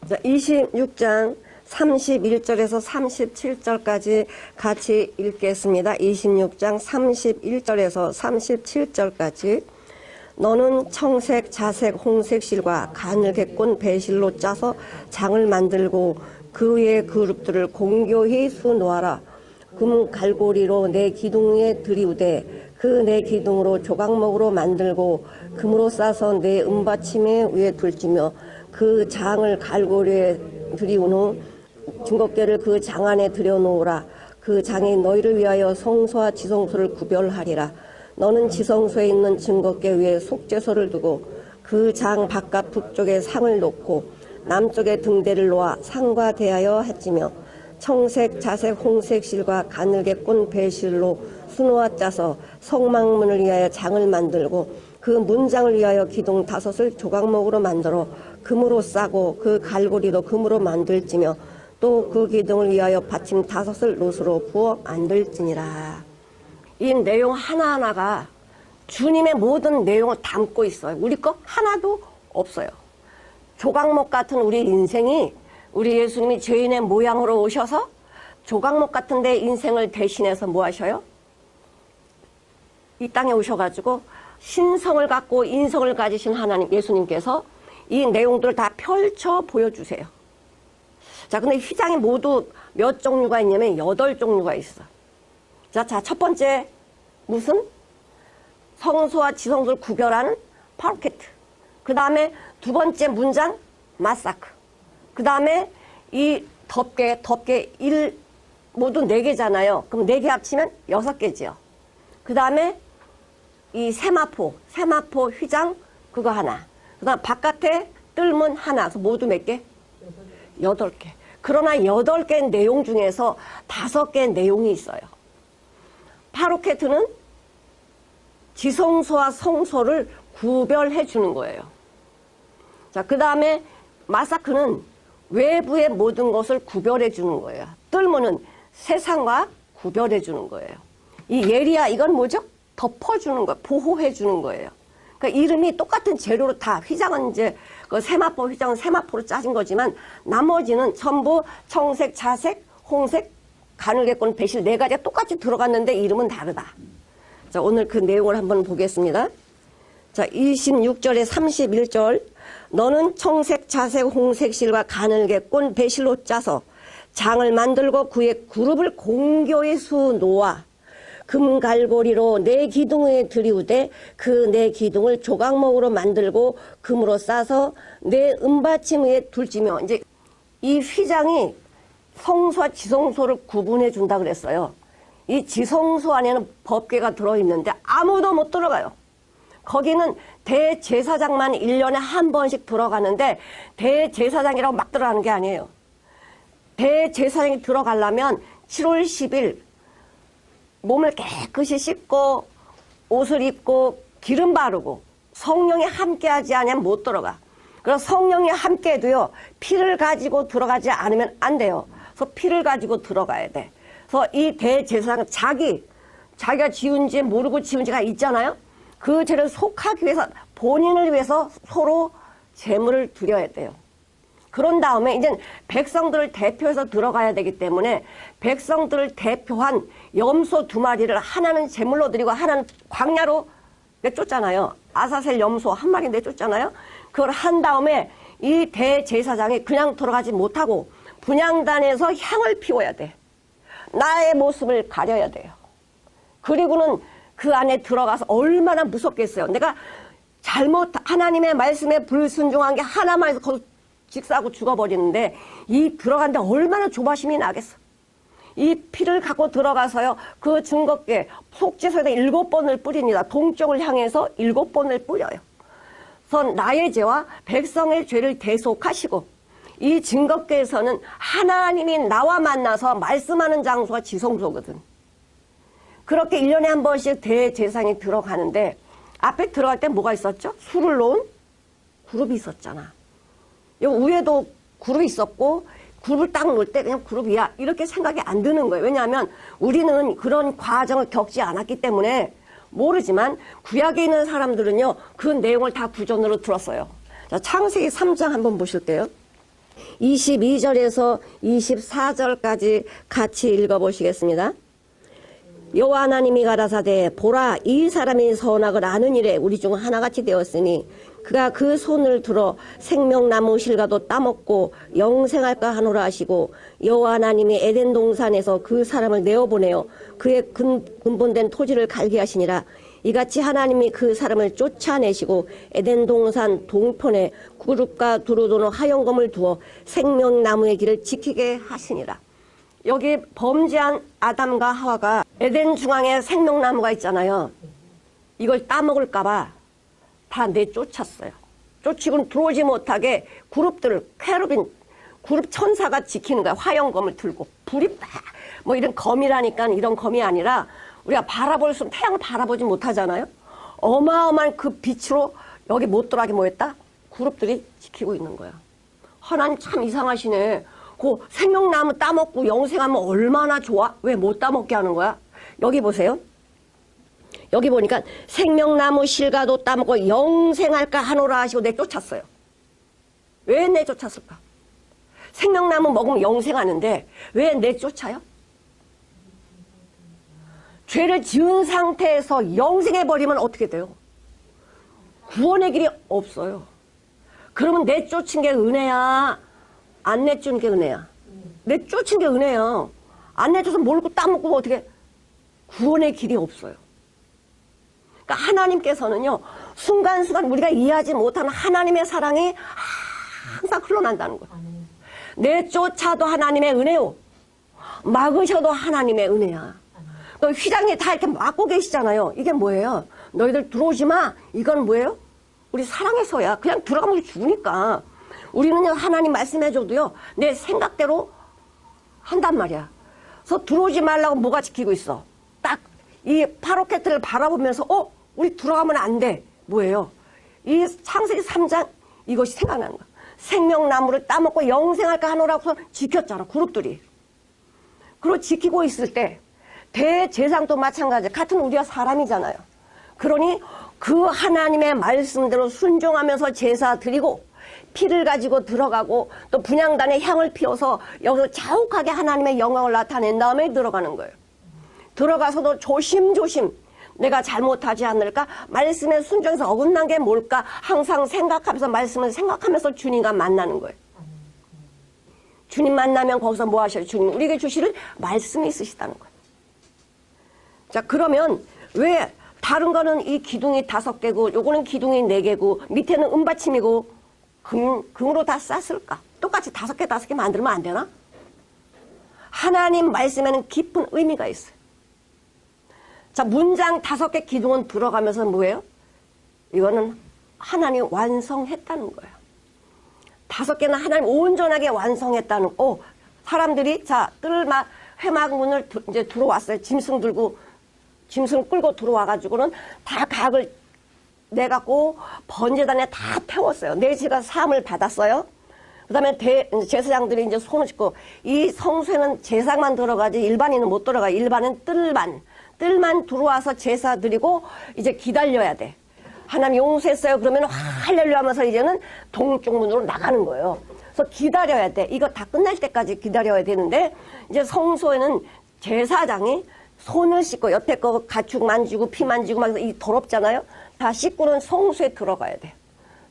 자, 26장 31절에서 37절까지 같이 읽겠습니다. 26장 31절에서 37절까지. 너는 청색, 자색, 홍색 실과 가늘게 꼰 배실로 짜서 장을 만들고 그 위에 그룹들을 공교히 수놓아라. 금 갈고리로 내 기둥에 들이우되 그 내 기둥으로 조각목으로 만들고 금으로 싸서 내 은받침에 위에 둘지며 그 장을 갈고리에 들이운 후 증거궤를 그 장 안에 들여놓으라. 그 장이 너희를 위하여 성소와 지성소를 구별하리라. 너는 지성소에 있는 증거궤 위에 속죄소를 두고 그 장 바깥 북쪽에 상을 놓고 남쪽에 등대를 놓아 상과 대하여 했지며 청색, 자색, 홍색 실과 가늘게 꼰 배실로 수놓아 짜서 성막문을 위하여 장을 만들고 그 문장을 위하여 기둥 5을 조각목으로 만들어 금으로 싸고 그 갈고리도 금으로 만들지며 또 그 기둥을 위하여 받침 5을 롯으로 부어 만들지니라. 이 내용 하나하나가 주님의 모든 내용을 담고 있어요. 우리 거 하나도 없어요. 조각목 같은 우리 인생이 우리 예수님이 죄인의 모양으로 오셔서 조각목 같은 데 인생을 대신해서 뭐 하셔요? 이 땅에 오셔가지고 신성을 갖고 인성을 가지신 하나님 예수님께서 이 내용들을 다 펼쳐 보여주세요. 자, 근데 휘장이 모두 몇 종류가 있냐면 8종류가 있어. 자, 첫 번째 무슨? 성소와 지성소를 구별하는 파르케트. 그 다음에 두 번째 문장 마사크. 그 다음에 이 덮개 모두 4개잖아요. 그럼 4개 합치면 6개지요. 그 다음에 이 세마포 휘장 그거 하나. 그 다음 바깥에 뜰문 하나. 그래서 모두 몇 개? 8개. 그러나 8개 내용 중에서 5개 내용이 있어요. 파르케트는 지성소와 성소를 구별해 주는 거예요. 자, 그 다음에 마사크는 외부의 모든 것을 구별해 주는 거예요. 뜰문은 세상과 구별해 주는 거예요. 이 예리야 이건 뭐죠? 덮어주는 거예요. 보호해 주는 거예요. 그러니까 이름이 똑같은 재료로 다 휘장은 이제 그 세마포 휘장은 세마포로 짜진 거지만 나머지는 전부 청색, 자색, 홍색, 가늘게 꼰 배실 4가지가 똑같이 들어갔는데 이름은 다르다. 자, 오늘 그 내용을 한번 보겠습니다. 자, 26절에 31절. 너는 청색, 자색, 홍색 실과 가늘게 꼰 배실로 짜서 장을 만들고 그의 그룹을 공교히 수놓아 금갈고리로 내 기둥에 들이우되 그 내 기둥을 조각목으로 만들고 금으로 싸서 내 은받침 위에 둘지며. 이제 이 휘장이 성소와 지성소를 구분해 준다 그랬어요. 이 지성소 안에는 법궤가 들어있는데 아무도 못 들어가요. 거기는 대제사장만 1년에 한 번씩 들어가는데 대제사장이라고 막 들어가는 게 아니에요. 대제사장이 들어가려면 7월 10일 몸을 깨끗이 씻고 옷을 입고 기름 바르고 성령이 함께하지 않으면 못 들어가. 그래서 성령이 함께해도요 피를 가지고 들어가지 않으면 안 돼요. 그래서 피를 가지고 들어가야 돼. 그래서 이 대제사장은 자기가 지은 지 모르고 지은 지가 있잖아요. 그 죄를 속하기 위해서 본인을 위해서 서로 제물을 드려야 돼요. 그런 다음에 이제 백성들을 대표해서 들어가야 되기 때문에 백성들을 대표한 염소 2마리를 하나는 제물로 드리고 하나는 광야로 내쫓잖아요. 아사셀 염소 1마리 내쫓잖아요. 그걸 한 다음에 이 대제사장이 그냥 들어가지 못하고 분향단에서 향을 피워야 돼. 나의 모습을 가려야 돼요. 그리고는 그 안에 들어가서 얼마나 무섭겠어요. 내가 하나님의 말씀에 불순종한 게 하나만 해서 거기서 직사하고 죽어버리는데 이 들어간데 얼마나 조바심이 나겠어. 이 피를 갖고 들어가서요. 그 증거궤 속죄소에다 7번을 뿌립니다. 동쪽을 향해서 7번을 뿌려요. 그래서 나의 죄와 백성의 죄를 대속하시고 이 증거궤에서는 하나님이 나와 만나서 말씀하는 장소가 지성소거든. 그렇게 1년에 한 번씩 대제사장이 들어가는데 앞에 들어갈 때 뭐가 있었죠? 술을 놓은 그룹이 있었잖아. 여기 위에도 그룹이 있었고 그룹을 딱 놓을 때 그냥 그룹이야 이렇게 생각이 안 드는 거예요. 왜냐하면 우리는 그런 과정을 겪지 않았기 때문에 모르지만 구약에 있는 사람들은요 그 내용을 다 구전으로 들었어요. 자, 창세기 3장 한번 보실게요. 22절에서 24절까지 같이 읽어보시겠습니다. 여호와 하나님이 가라사대 보라 이 사람이 선악을 아는 일에 우리 중 하나같이 되었으니 그가 그 손을 들어 생명나무 실과도 따먹고 영생할까 하노라 하시고 여호와 하나님이 에덴 동산에서 그 사람을 내어보내어 그의 근본된 토지를 갈게 하시니라. 이같이 하나님이 그 사람을 쫓아내시고 에덴 동산 동편에 구름과 두루 도는 하얀검을 두어 생명나무의 길을 지키게 하시니라. 여기 범죄한 아담과 하와가 에덴 중앙에 생명나무가 있잖아요. 이걸 따먹을까봐 다 내쫓았어요. 쫓기고는 들어오지 못하게 그룹들을 캐루빈 그룹 천사가 지키는 거야. 화염검을 들고 불이 막 뭐 이런 검이라니까 이런 검이 아니라 우리가 바라볼 수 태양을 바라보지 못하잖아요. 어마어마한 그 빛으로 여기 못 들어가게 뭐 했다? 그룹들이 지키고 있는 거야. 하나님 참 이상하시네. 그 생명나무 따먹고 영생하면 얼마나 좋아? 왜 못 따먹게 하는 거야? 여기 보세요. 여기 보니까 생명나무 실과도 따먹고 영생할까 하노라 하시고 내쫓았어요. 왜 내쫓았을까? 생명나무 먹으면 영생하는데 왜 내쫓아요? 죄를 지은 상태에서 영생해버리면 어떻게 돼요? 구원의 길이 없어요. 그러면 내쫓은 게 은혜야? 안 내쫓은 게 은혜야? 내쫓은 게 은혜야. 안 내쫓아서 몰고 따먹고 어떻게 구원의 길이 없어요. 그러니까 하나님께서는요, 순간순간 우리가 이해하지 못하는 하나님의 사랑이 항상 흘러난다는 거예요. 내쫓아도 하나님의 은혜요. 막으셔도 하나님의 은혜야. 그러니까 휘장이 다 이렇게 막고 계시잖아요. 이게 뭐예요? 너희들 들어오지 마. 이건 뭐예요? 우리 사랑해서야. 그냥 들어가면 죽으니까. 우리는요, 하나님 말씀해줘도요, 내 생각대로 한단 말이야. 그래서 들어오지 말라고 뭐가 지키고 있어? 딱 이 파로케트를 바라보면서 우리 들어가면 안 돼. 뭐예요? 이 창세기 3장 이것이 생각나는 거야. 생명나무를 따먹고 영생할까 하노라고 지켰잖아. 그룹들이. 그리고 지키고 있을 때 대제사장도 마찬가지. 같은 우리가 사람이잖아요. 그러니 그 하나님의 말씀대로 순종하면서 제사 드리고 피를 가지고 들어가고 또 분향단에 향을 피워서 여기서 자욱하게 하나님의 영광을 나타낸 다음에 들어가는 거예요. 들어가서도 조심조심 내가 잘못하지 않을까? 말씀에 순종해서 어긋난 게 뭘까? 항상 생각하면서 말씀을 생각하면서 주님과 만나는 거예요. 주님 만나면 거기서 뭐 하셔요? 주님 우리에게 주시는 말씀이 있으시다는 거예요. 자, 그러면 왜 다른 거는 이 기둥이 5개고 요거는 기둥이 4개고 밑에는 은받침이고 금으로 다 쌌을까? 똑같이 5개 만들면 안 되나? 하나님 말씀에는 깊은 의미가 있어요. 자, 문장 5개 기둥은 들어가면서 뭐예요? 이거는 하나님 완성했다는 거예요. 5개는 하나님 온전하게 완성했다는 거. 사람들이 자, 뜰막 회막문을 이제 들어왔어요. 짐승 끌고 들어와가지고는 다 각을 내갖고 번제단에 다 태웠어요. 내지가 사함을 받았어요. 그 다음에 제사장들이 이제 손을 씻고 이 성소에는 제사만 들어가지 일반인은 못 들어가. 일반은 뜰만 들어와서 제사 드리고 이제 기다려야 돼. 하나님 용서했어요. 그러면 할렐루야 하면서 이제는 동쪽 문으로 나가는 거예요. 그래서 기다려야 돼. 이거 다 끝날 때까지 기다려야 되는데 이제 성소에는 제사장이 손을 씻고 옆에 거 가축 만지고 피 만지고 막 이 더럽잖아요. 다 씻고는 성소에 들어가야 돼.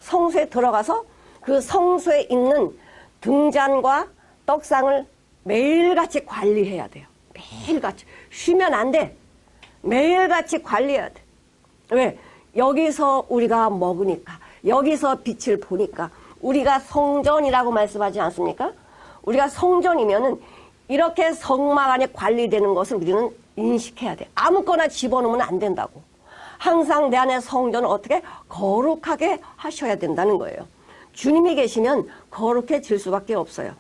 성소에 들어가서 그 성소에 있는 등잔과 떡상을 매일같이 관리해야 돼요. 매일같이. 쉬면 안 돼. 매일같이 관리해야 돼. 왜? 여기서 우리가 먹으니까, 여기서 빛을 보니까, 우리가 성전이라고 말씀하지 않습니까? 우리가 성전이면은 이렇게 성막 안에 관리되는 것을 우리는 인식해야 돼. 아무거나 집어넣으면 안 된다고. 항상 내 안에 성전을 어떻게 거룩하게 하셔야 된다는 거예요. 주님이 계시면 거룩해질 수밖에 없어요.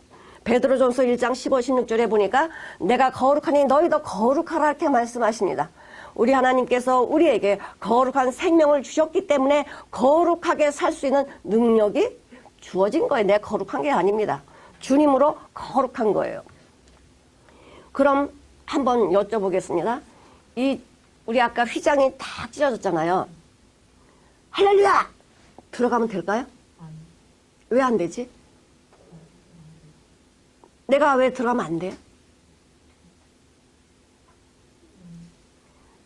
베드로전서 1장 15, 16절에 보니까 내가 거룩하니 너희도 거룩하라 이렇게 말씀하십니다. 우리 하나님께서 우리에게 거룩한 생명을 주셨기 때문에 거룩하게 살 수 있는 능력이 주어진 거예요. 내가 거룩한 게 아닙니다. 주님으로 거룩한 거예요. 그럼 한번 여쭤보겠습니다. 우리 아까 휘장이 다 찢어졌잖아요. 할렐루야! 들어가면 될까요? 왜 안 되지? 내가 왜 들어가면 안 돼요?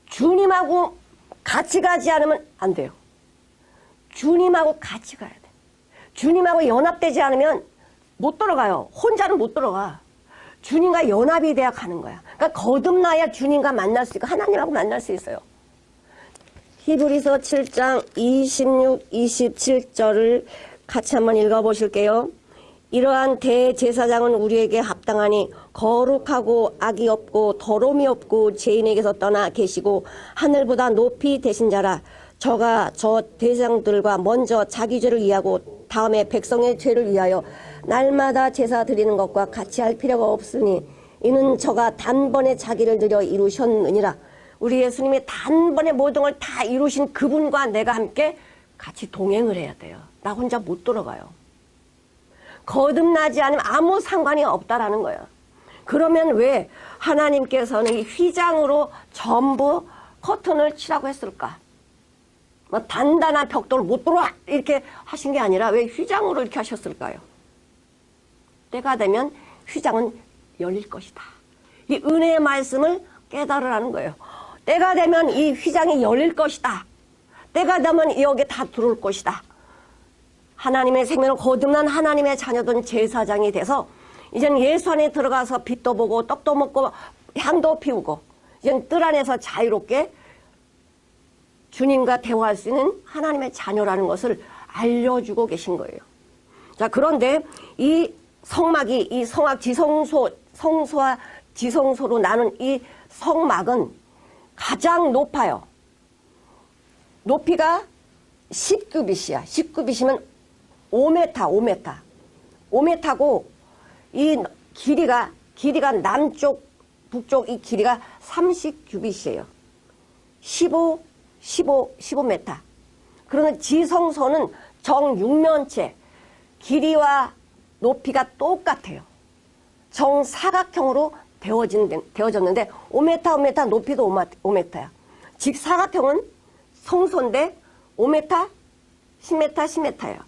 주님하고 같이 가지 않으면 안 돼요. 주님하고 같이 가야 돼. 주님하고 연합되지 않으면 못 들어가요. 혼자는 못 들어가. 주님과 연합이 돼야 가는 거야. 그러니까 거듭나야 주님과 만날 수 있고 하나님하고 만날 수 있어요. 히브리서 7장 26, 27절을 같이 한번 읽어보실게요. 이러한 대제사장은 우리에게 합당하니 거룩하고 악이 없고 더러움이 없고 죄인에게서 떠나 계시고 하늘보다 높이 되신 자라. 저가 저 대장들과 먼저 자기 죄를 위하고 다음에 백성의 죄를 위하여 날마다 제사 드리는 것과 같이 할 필요가 없으니 이는 저가 단번에 자기를 들여 이루셨느니라. 우리 예수님이 단번에 모든 걸 다 이루신 그분과 내가 함께 같이 동행을 해야 돼요. 나 혼자 못 들어가요. 거듭나지 않으면 아무 상관이 없다라는 거예요. 그러면 왜 하나님께서는 이 휘장으로 전부 커튼을 치라고 했을까? 뭐 단단한 벽돌 못 들어와 이렇게 하신 게 아니라 왜 휘장으로 이렇게 하셨을까요? 때가 되면 휘장은 열릴 것이다. 이 은혜의 말씀을 깨달으라는 거예요. 때가 되면 이 휘장이 열릴 것이다. 때가 되면 여기에 다 들어올 것이다. 하나님의 생명을 거듭난 하나님의 자녀된 제사장이 돼서 이제는 예수 안에 들어가서 빛도 보고 떡도 먹고 향도 피우고 이제는 뜰 안에서 자유롭게 주님과 대화할 수 있는 하나님의 자녀라는 것을 알려주고 계신 거예요. 자, 그런데 이 성막이 이 성막 지성소, 성소와 지성소로 나눈 이 성막은 가장 높아요. 높이가 10규빗이야. 10규빗이면 5m. 5m고 이 길이가 남쪽, 북쪽 이 길이가 30규빗이에요. 15m. 그러면 지성소는 정육면체, 길이와 높이가 똑같아요. 정사각형으로 되어졌는데 5m, 높이도 5m야. 직사각형은 성소인데 5m, 10m야.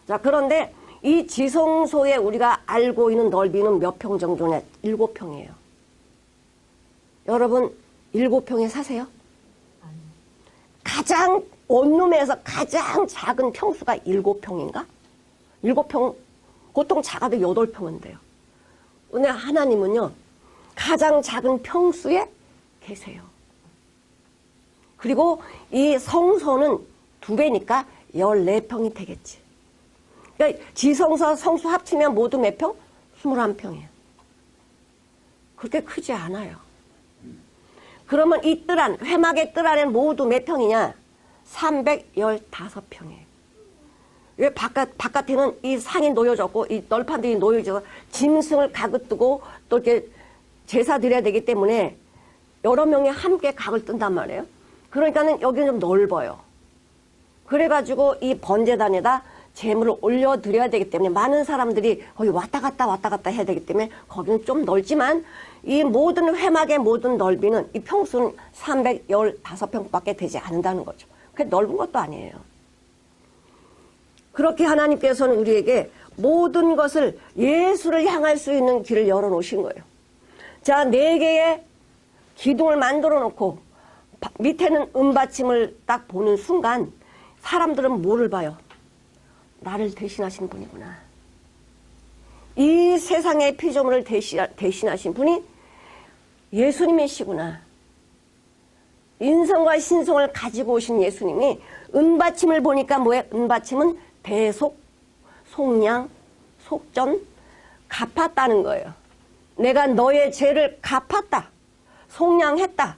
자, 그런데 이 지성소에 우리가 알고 있는 넓이는 몇 평 정도냐? 7평이에요. 여러분 7평에 사세요? 가장 원룸에서 가장 작은 평수가 7평인가? 7평, 보통 작아도 8평은 돼요. 근데 하나님은요, 가장 작은 평수에 계세요. 그리고 이 성소는 2배니까 14평이 되겠지. 그러니까 지성소와 성소 합치면 모두 몇 평? 21평이에요. 그렇게 크지 않아요. 그러면 이 뜰 안, 회막의 뜰 안에는 모두 몇 평이냐? 315평이에요. 왜 바깥에는 이 산이 놓여졌고, 이 널판들이 놓여져서 짐승을 가득뜨고 또 이렇게 제사 드려야 되기 때문에 여러 명이 함께 각을 뜬단 말이에요. 그러니까는 여기는 좀 넓어요. 그래가지고 이 번제단에다 재물을 올려드려야 되기 때문에 많은 사람들이 거기 왔다 갔다 해야 되기 때문에 거기는 좀 넓지만 이 모든 회막의 모든 넓이는 이 평수는 315평밖에 되지 않는다는 거죠. 그게 넓은 것도 아니에요. 그렇게 하나님께서는 우리에게 모든 것을 예수를 향할 수 있는 길을 열어놓으신 거예요. 자, 4개의 기둥을 만들어 놓고 밑에는 은받침을 딱 보는 순간 사람들은 뭐를 봐요? 나를 대신하신 분이구나. 이 세상의 피조물을 대신하신 분이 예수님이시구나. 인성과 신성을 가지고 오신 예수님이 은받침을 보니까 뭐예요? 은받침은 대속, 속량, 속전, 갚았다는 거예요. 내가 너의 죄를 갚았다. 속량했다.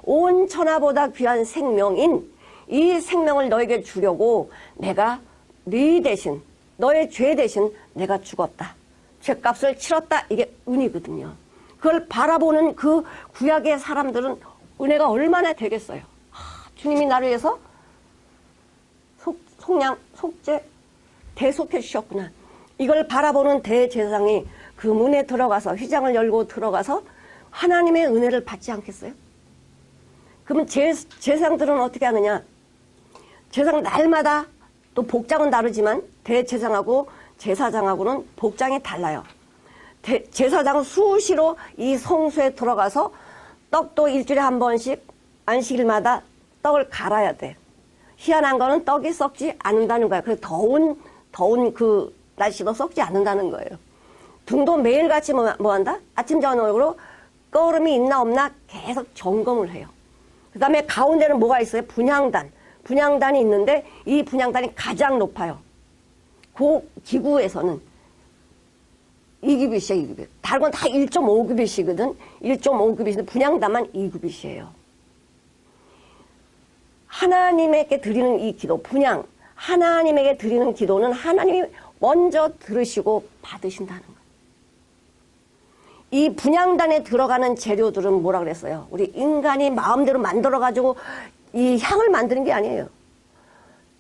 온 천하보다 귀한 생명인 이 생명을 너에게 주려고 내가 네 대신, 너의 죄 대신 내가 죽었다. 죄값을 치렀다. 이게 은이거든요. 그걸 바라보는 그 구약의 사람들은 은혜가 얼마나 되겠어요. 주님이 나를 위해서 속량, 속죄, 대속해 주셨구나. 이걸 바라보는 대제사장이 그 문에 들어가서 휘장을 열고 들어가서 하나님의 은혜를 받지 않겠어요? 그러면 제사장들은 어떻게 하느냐? 제사장 날마다 또 복장은 다르지만 대제사장하고 제사장하고는 복장이 달라요. 제사장은 수시로 이 성소에 들어가서 떡도 일주일에 한 번씩 안식일마다 떡을 갈아야 돼. 희한한 거는 떡이 썩지 않는다는 거야. 그래서 더운 그 날씨도 썩지 않는다는 거예요. 등도 매일같이 뭐 한다? 아침 저녁으로 끓음이 있나 없나 계속 점검을 해요. 그 다음에 가운데는 뭐가 있어요? 분향단. 분향단이 있는데 이 분향단이 가장 높아요. 그 기구에서는 2규빗이에요, 2규빗. 다른 건 다 1.5규빗이거든. 1.5규빗인데 분향단만 2규빗이에요. 하나님에게 드리는 이 기도, 분향. 하나님에게 드리는 기도는 하나님이 먼저 들으시고 받으신다는 거예요. 이 분향단에 들어가는 재료들은 뭐라 그랬어요? 우리 인간이 마음대로 만들어가지고 이 향을 만드는 게 아니에요.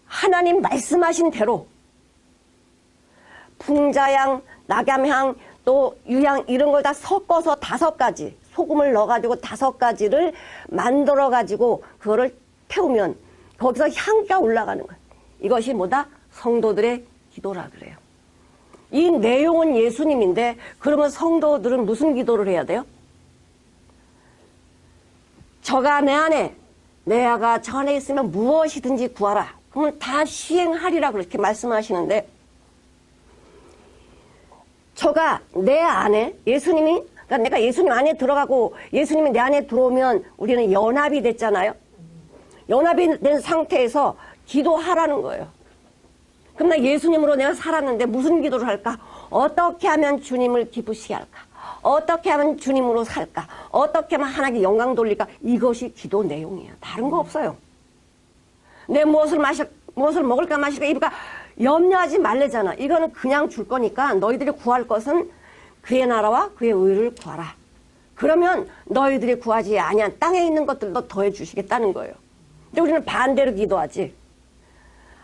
하나님 말씀하신 대로 풍자향, 낙엽향, 또 유향 이런 걸 다 섞어서 5가지, 소금을 넣어가지고 5가지를 만들어가지고 그거를 태우면 거기서 향기가 올라가는 거예요. 이것이 뭐다? 성도들의 기도라 그래요. 이 내용은 예수님인데 그러면 성도들은 무슨 기도를 해야 돼요? 저가 내 안에, 내 아가 저 안에 있으면 무엇이든지 구하라. 그러면 다 시행하리라 그렇게 말씀하시는데 저가 내 안에 예수님이, 그러니까 내가 예수님 안에 들어가고 예수님이 내 안에 들어오면 우리는 연합이 됐잖아요. 연합이 된 상태에서 기도하라는 거예요. 그럼 나 예수님으로 내가 살았는데 무슨 기도를 할까? 어떻게 하면 주님을 기쁘시게 할까? 어떻게 하면 주님으로 살까? 어떻게 하면 하나님께 영광 돌릴까? 이것이 기도 내용이에요. 다른 거 없어요. 내 무엇을 먹을까 마실까 입을까 염려하지 말래잖아. 이거는 그냥 줄 거니까 너희들이 구할 것은 그의 나라와 그의 의를 구하라. 그러면 너희들이 구하지 아니한 땅에 있는 것들도 더해 주시겠다는 거예요. 근데 우리는 반대로 기도하지.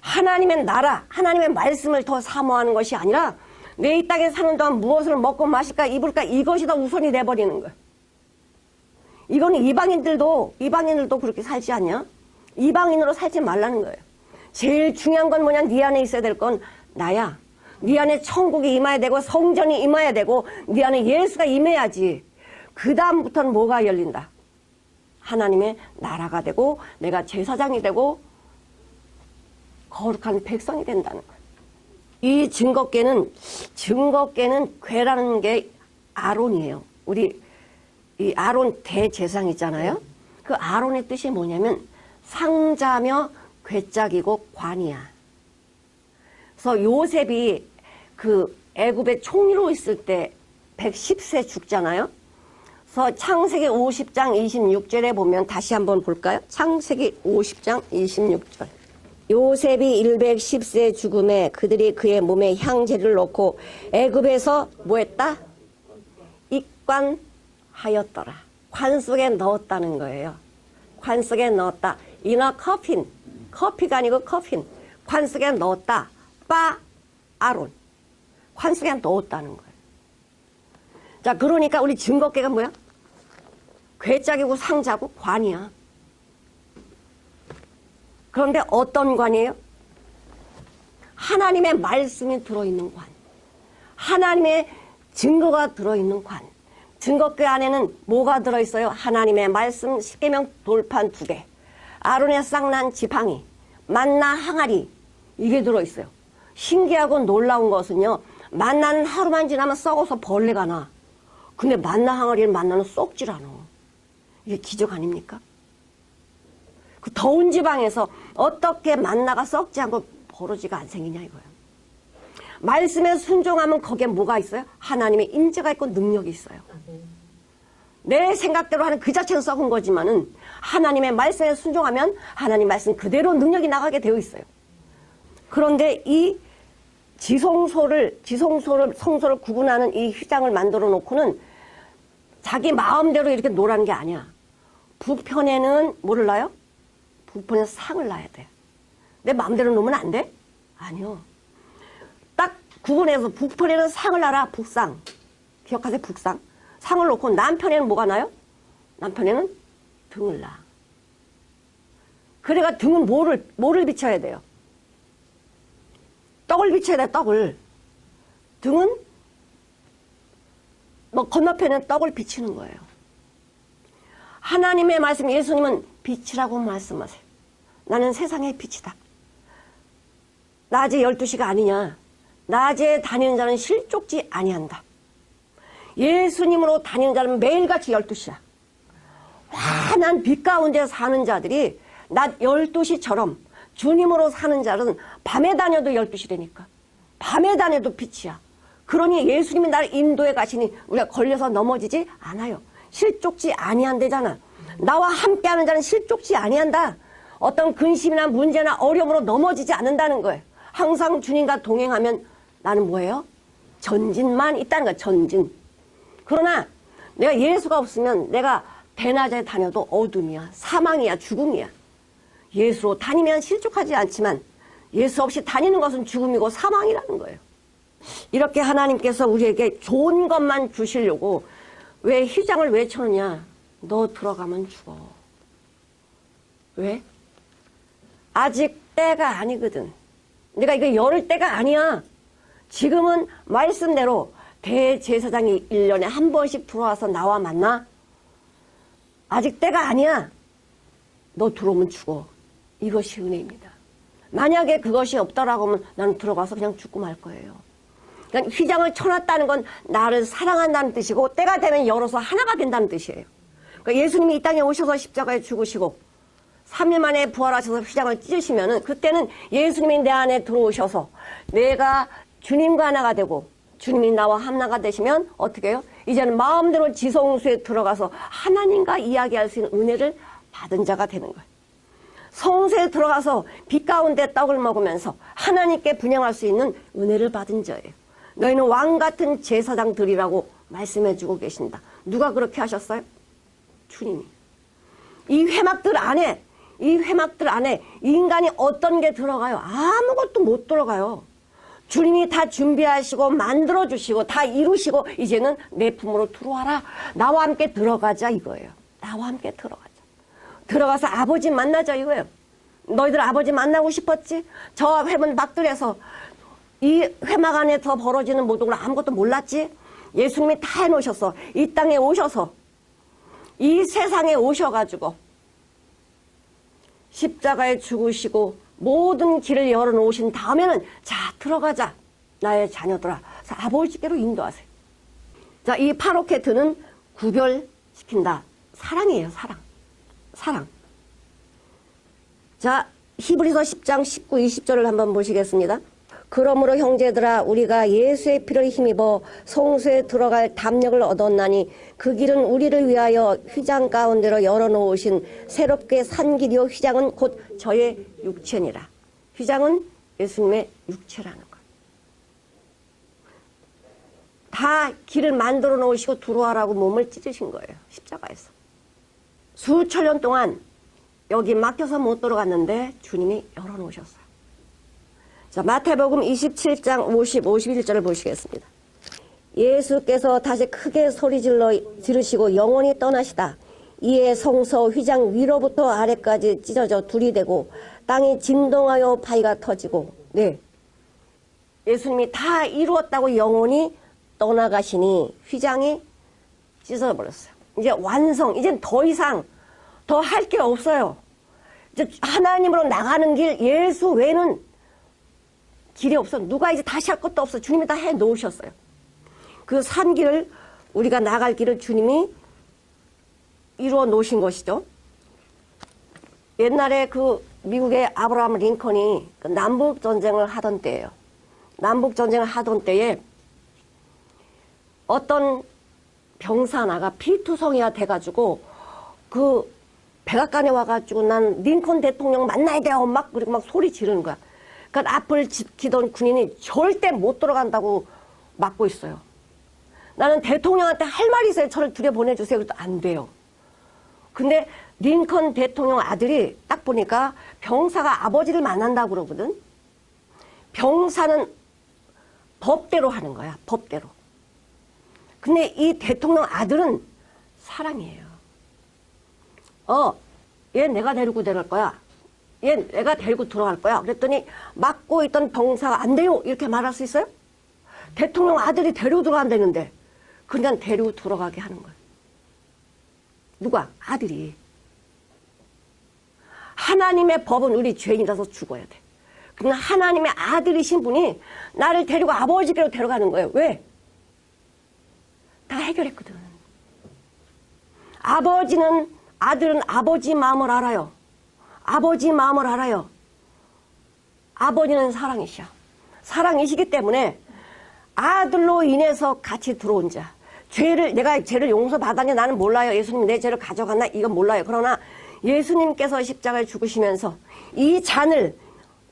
하나님의 나라, 하나님의 말씀을 더 사모하는 것이 아니라 내 이 땅에 사는 동안 무엇을 먹고 마실까 입을까 이것이 더 우선이 돼버리는 거예요. 이거는 이방인들도 그렇게 살지 않냐? 이방인으로 살지 말라는 거예요. 제일 중요한 건 뭐냐? 네 안에 있어야 될 건 나야. 네 안에 천국이 임해야 되고 성전이 임해야 되고 네 안에 예수가 임해야지. 그 다음부터는 뭐가 열린다? 하나님의 나라가 되고 내가 제사장이 되고 거룩한 백성이 된다는 거예요. 이 증거궤는 궤라는 게 아론이에요. 우리 이 아론 대제사장 있잖아요. 그 아론의 뜻이 뭐냐면 상자며 궤짝이고 관이야. 그래서 요셉이 그 애굽의 총리로 있을 때 110세 죽잖아요. 그래서 창세기 50장 26절에 보면 다시 한번 볼까요? 창세기 50장 26절. 요셉이 110세 죽음에 그들이 그의 몸에 향제를 넣고 애굽에서 뭐했다? 입관하였더라. 관 속에 넣었다는 거예요. 관 속에 넣었다. 이너 커핀. 커피가 아니고 커핀. 관 속에 넣었다. 빠 아론. 관 속에 넣었다는 거예요. 자, 그러니까 우리 증거궤가 뭐야? 궤짝이고 상자고 관이야. 그런데 어떤 관이에요? 하나님의 말씀이 들어있는 관. 하나님의 증거가 들어있는 관. 증거궤 안에는 뭐가 들어있어요? 하나님의 말씀 10계명 돌판 2개. 아론의 쌍난 지팡이. 만나 항아리. 이게 들어있어요. 신기하고 놀라운 것은요. 만나는 하루만 지나면 썩어서 벌레가 나. 근데 만나 항아리는 만나는 썩질 않아. 이게 기적 아닙니까? 그 더운 지방에서 어떻게 만나가 썩지 않고 버러지가 안 생기냐 이거예요. 말씀에 순종하면 거기에 뭐가 있어요? 하나님의 임재가 있고 능력이 있어요. 내 생각대로 하는 그 자체는 썩은 거지만은 하나님의 말씀에 순종하면 하나님 말씀 그대로 능력이 나가게 되어 있어요. 그런데 이 성소를 구분하는 이 휘장을 만들어 놓고는 자기 마음대로 이렇게 놓으라는 게 아니야. 북편에는 뭐를 놔요? 북편에 상을 놔야 돼. 내 마음대로 놓으면 안 돼? 아니요. 딱 구분해서 북편에는 상을 놔라. 북상. 기억하세요? 북상. 상을 놓고 남편에는 뭐가 나요? 남편에는 등을 놔. 그래가 등은 뭐를 비춰야 돼요? 떡을 비춰야 돼, 떡을. 등은 건너편에 떡을 비치는 거예요. 하나님의 말씀, 예수님은 빛이라고 말씀하세요. 나는 세상의 빛이다. 낮에 12시가 아니냐. 낮에 다니는 자는 실족지 아니한다. 예수님으로 다니는 자는 매일같이 12시야. 환한 빛 가운데 사는 자들이 낮 12시처럼 주님으로 사는 자는 밤에 다녀도 12시라니까. 밤에 다녀도 빛이야. 그러니 예수님이 나를 인도에 가시니 우리가 걸려서 넘어지지 않아요. 실족지 아니한대잖아. 나와 함께하는 자는 실족지 아니한다. 어떤 근심이나 문제나 어려움으로 넘어지지 않는다는 거예요. 항상 주님과 동행하면 나는 뭐예요? 전진만 있다는 거야. 전진. 그러나 내가 예수가 없으면 내가 대낮에 다녀도 어둠이야. 사망이야. 죽음이야. 예수로 다니면 실족하지 않지만 예수 없이 다니는 것은 죽음이고 사망이라는 거예요. 이렇게 하나님께서 우리에게 좋은 것만 주시려고 왜 휘장을 왜 쳐느냐? 너 들어가면 죽어. 왜? 아직 때가 아니거든. 내가 이거 열을 때가 아니야. 지금은 말씀대로 대제사장이 1년에 한 번씩 들어와서 나와 만나? 아직 때가 아니야. 너 들어오면 죽어. 이것이 은혜입니다. 만약에 그것이 없더라고 하면 나는 들어가서 그냥 죽고 말 거예요. 그러니까 휘장을 쳐놨다는 건 나를 사랑한다는 뜻이고 때가 되면 열어서 하나가 된다는 뜻이에요. 그러니까 예수님이 이 땅에 오셔서 십자가에 죽으시고 3일 만에 부활하셔서 휘장을 찢으시면은 그때는 예수님이 내 안에 들어오셔서 내가 주님과 하나가 되고 주님이 나와 하나가 되시면 어떻게 해요? 이제는 마음대로 지성소에 들어가서 하나님과 이야기할 수 있는 은혜를 받은 자가 되는 거예요. 성소에 들어가서 빛 가운데 떡을 먹으면서 하나님께 분양할 수 있는 은혜를 받은 자예요. 너희는 왕 같은 제사장들이라고 말씀해 주고 계신다. 누가 그렇게 하셨어요? 주님이. 이 회막들 안에 인간이 어떤 게 들어가요? 아무것도 못 들어가요. 주님이 다 준비하시고 만들어주시고 다 이루시고 이제는 내 품으로 들어와라. 나와 함께 들어가자 이거예요. 나와 함께 들어가자. 들어가서 아버지 만나자 이거예요. 너희들 아버지 만나고 싶었지? 저 회문 밖들에서 이 회막 안에서 벌어지는 모든 걸 아무것도 몰랐지? 예수님이 다 해놓으셨어. 이 땅에 오셔서 이 세상에 오셔가지고 십자가에 죽으시고 모든 길을 열어놓으신 다음에는 자 들어가자 나의 자녀들아 아버지께로 인도하세요. 자, 이 파로케트는 구별시킨다. 사랑이에요. 사랑. 자, 히브리서 10장 19, 20절을 한번 보시겠습니다. 그러므로 형제들아 우리가 예수의 피를 힘입어 성소에 들어갈 담력을 얻었나니 그 길은 우리를 위하여 휘장 가운데로 열어놓으신 새롭게 산 길이요 휘장은 곧 저의 육체니라. 휘장은 예수님의 육체라는 거예요. 다 길을 만들어 놓으시고 들어와라고 몸을 찢으신 거예요. 십자가에서. 수천 년 동안 여기 막혀서 못 들어갔는데 주님이 열어놓으셨어요. 자, 마태복음 27장 50, 51절을 보시겠습니다. 예수께서 다시 크게 소리 지르시고 영원히 떠나시다. 이에 성서 휘장 위로부터 아래까지 찢어져 둘이 되고 땅이 진동하여 바위가 터지고 네, 예수님이 다 이루었다고 영원히 떠나가시니 휘장이 찢어버렸어요. 이제 완성, 이젠 더 이상 더 할 게 없어요. 이제 하나님으로 나가는 길 예수 외에는 길이 없어. 누가 이제 다시 할 것도 없어. 주님이 다 해놓으셨어요. 그 산 길을 우리가 나갈 길을 주님이 이루어 놓으신 것이죠. 옛날에 그 미국의 아브라함 링컨이 그 남북전쟁을 하던 때예요. 남북전쟁을 하던 때에 어떤 병사 하나가 피투성이가 돼가지고 그 백악관에 와가지고 난 링컨 대통령 만나야 돼요. 막 그리고 막 소리 지르는 거야. 그러니까 앞을 지키던 군인이 절대 못 들어간다고 막고 있어요. 나는 대통령한테 할 말이 있어요. 저를 들여보내주세요. 그래도 안 돼요. 근데 링컨 대통령 아들이 딱 보니까 병사가 아버지를 만난다고 그러거든. 병사는 법대로 하는 거야. 법대로. 근데 이 대통령 아들은 사랑이에요. 얘 내가 데리고 들어갈 거야. 얘 내가 데리고 들어갈 거야. 그랬더니 막고 있던 병사가 안 돼요. 이렇게 말할 수 있어요? 대통령 아들이 데리고 들어간다는데. 그냥 데리고 돌아가게 하는 거예요. 누가? 아들이. 하나님의 법은 우리 죄인이라서 죽어야 돼. 그러나 하나님의 아들이신 분이 나를 데리고 아버지께로 데려가는 거예요. 왜? 다 해결했거든. 아들은 아버지 마음을 알아요. 아버지 마음을 알아요. 아버지는 사랑이셔. 사랑이시기 때문에 아들로 인해서 같이 들어온 자. 내가 죄를 용서받았냐 나는 몰라요. 예수님이 내 죄를 가져갔나 이건 몰라요. 그러나 예수님께서 십자가에 죽으시면서 이 잔을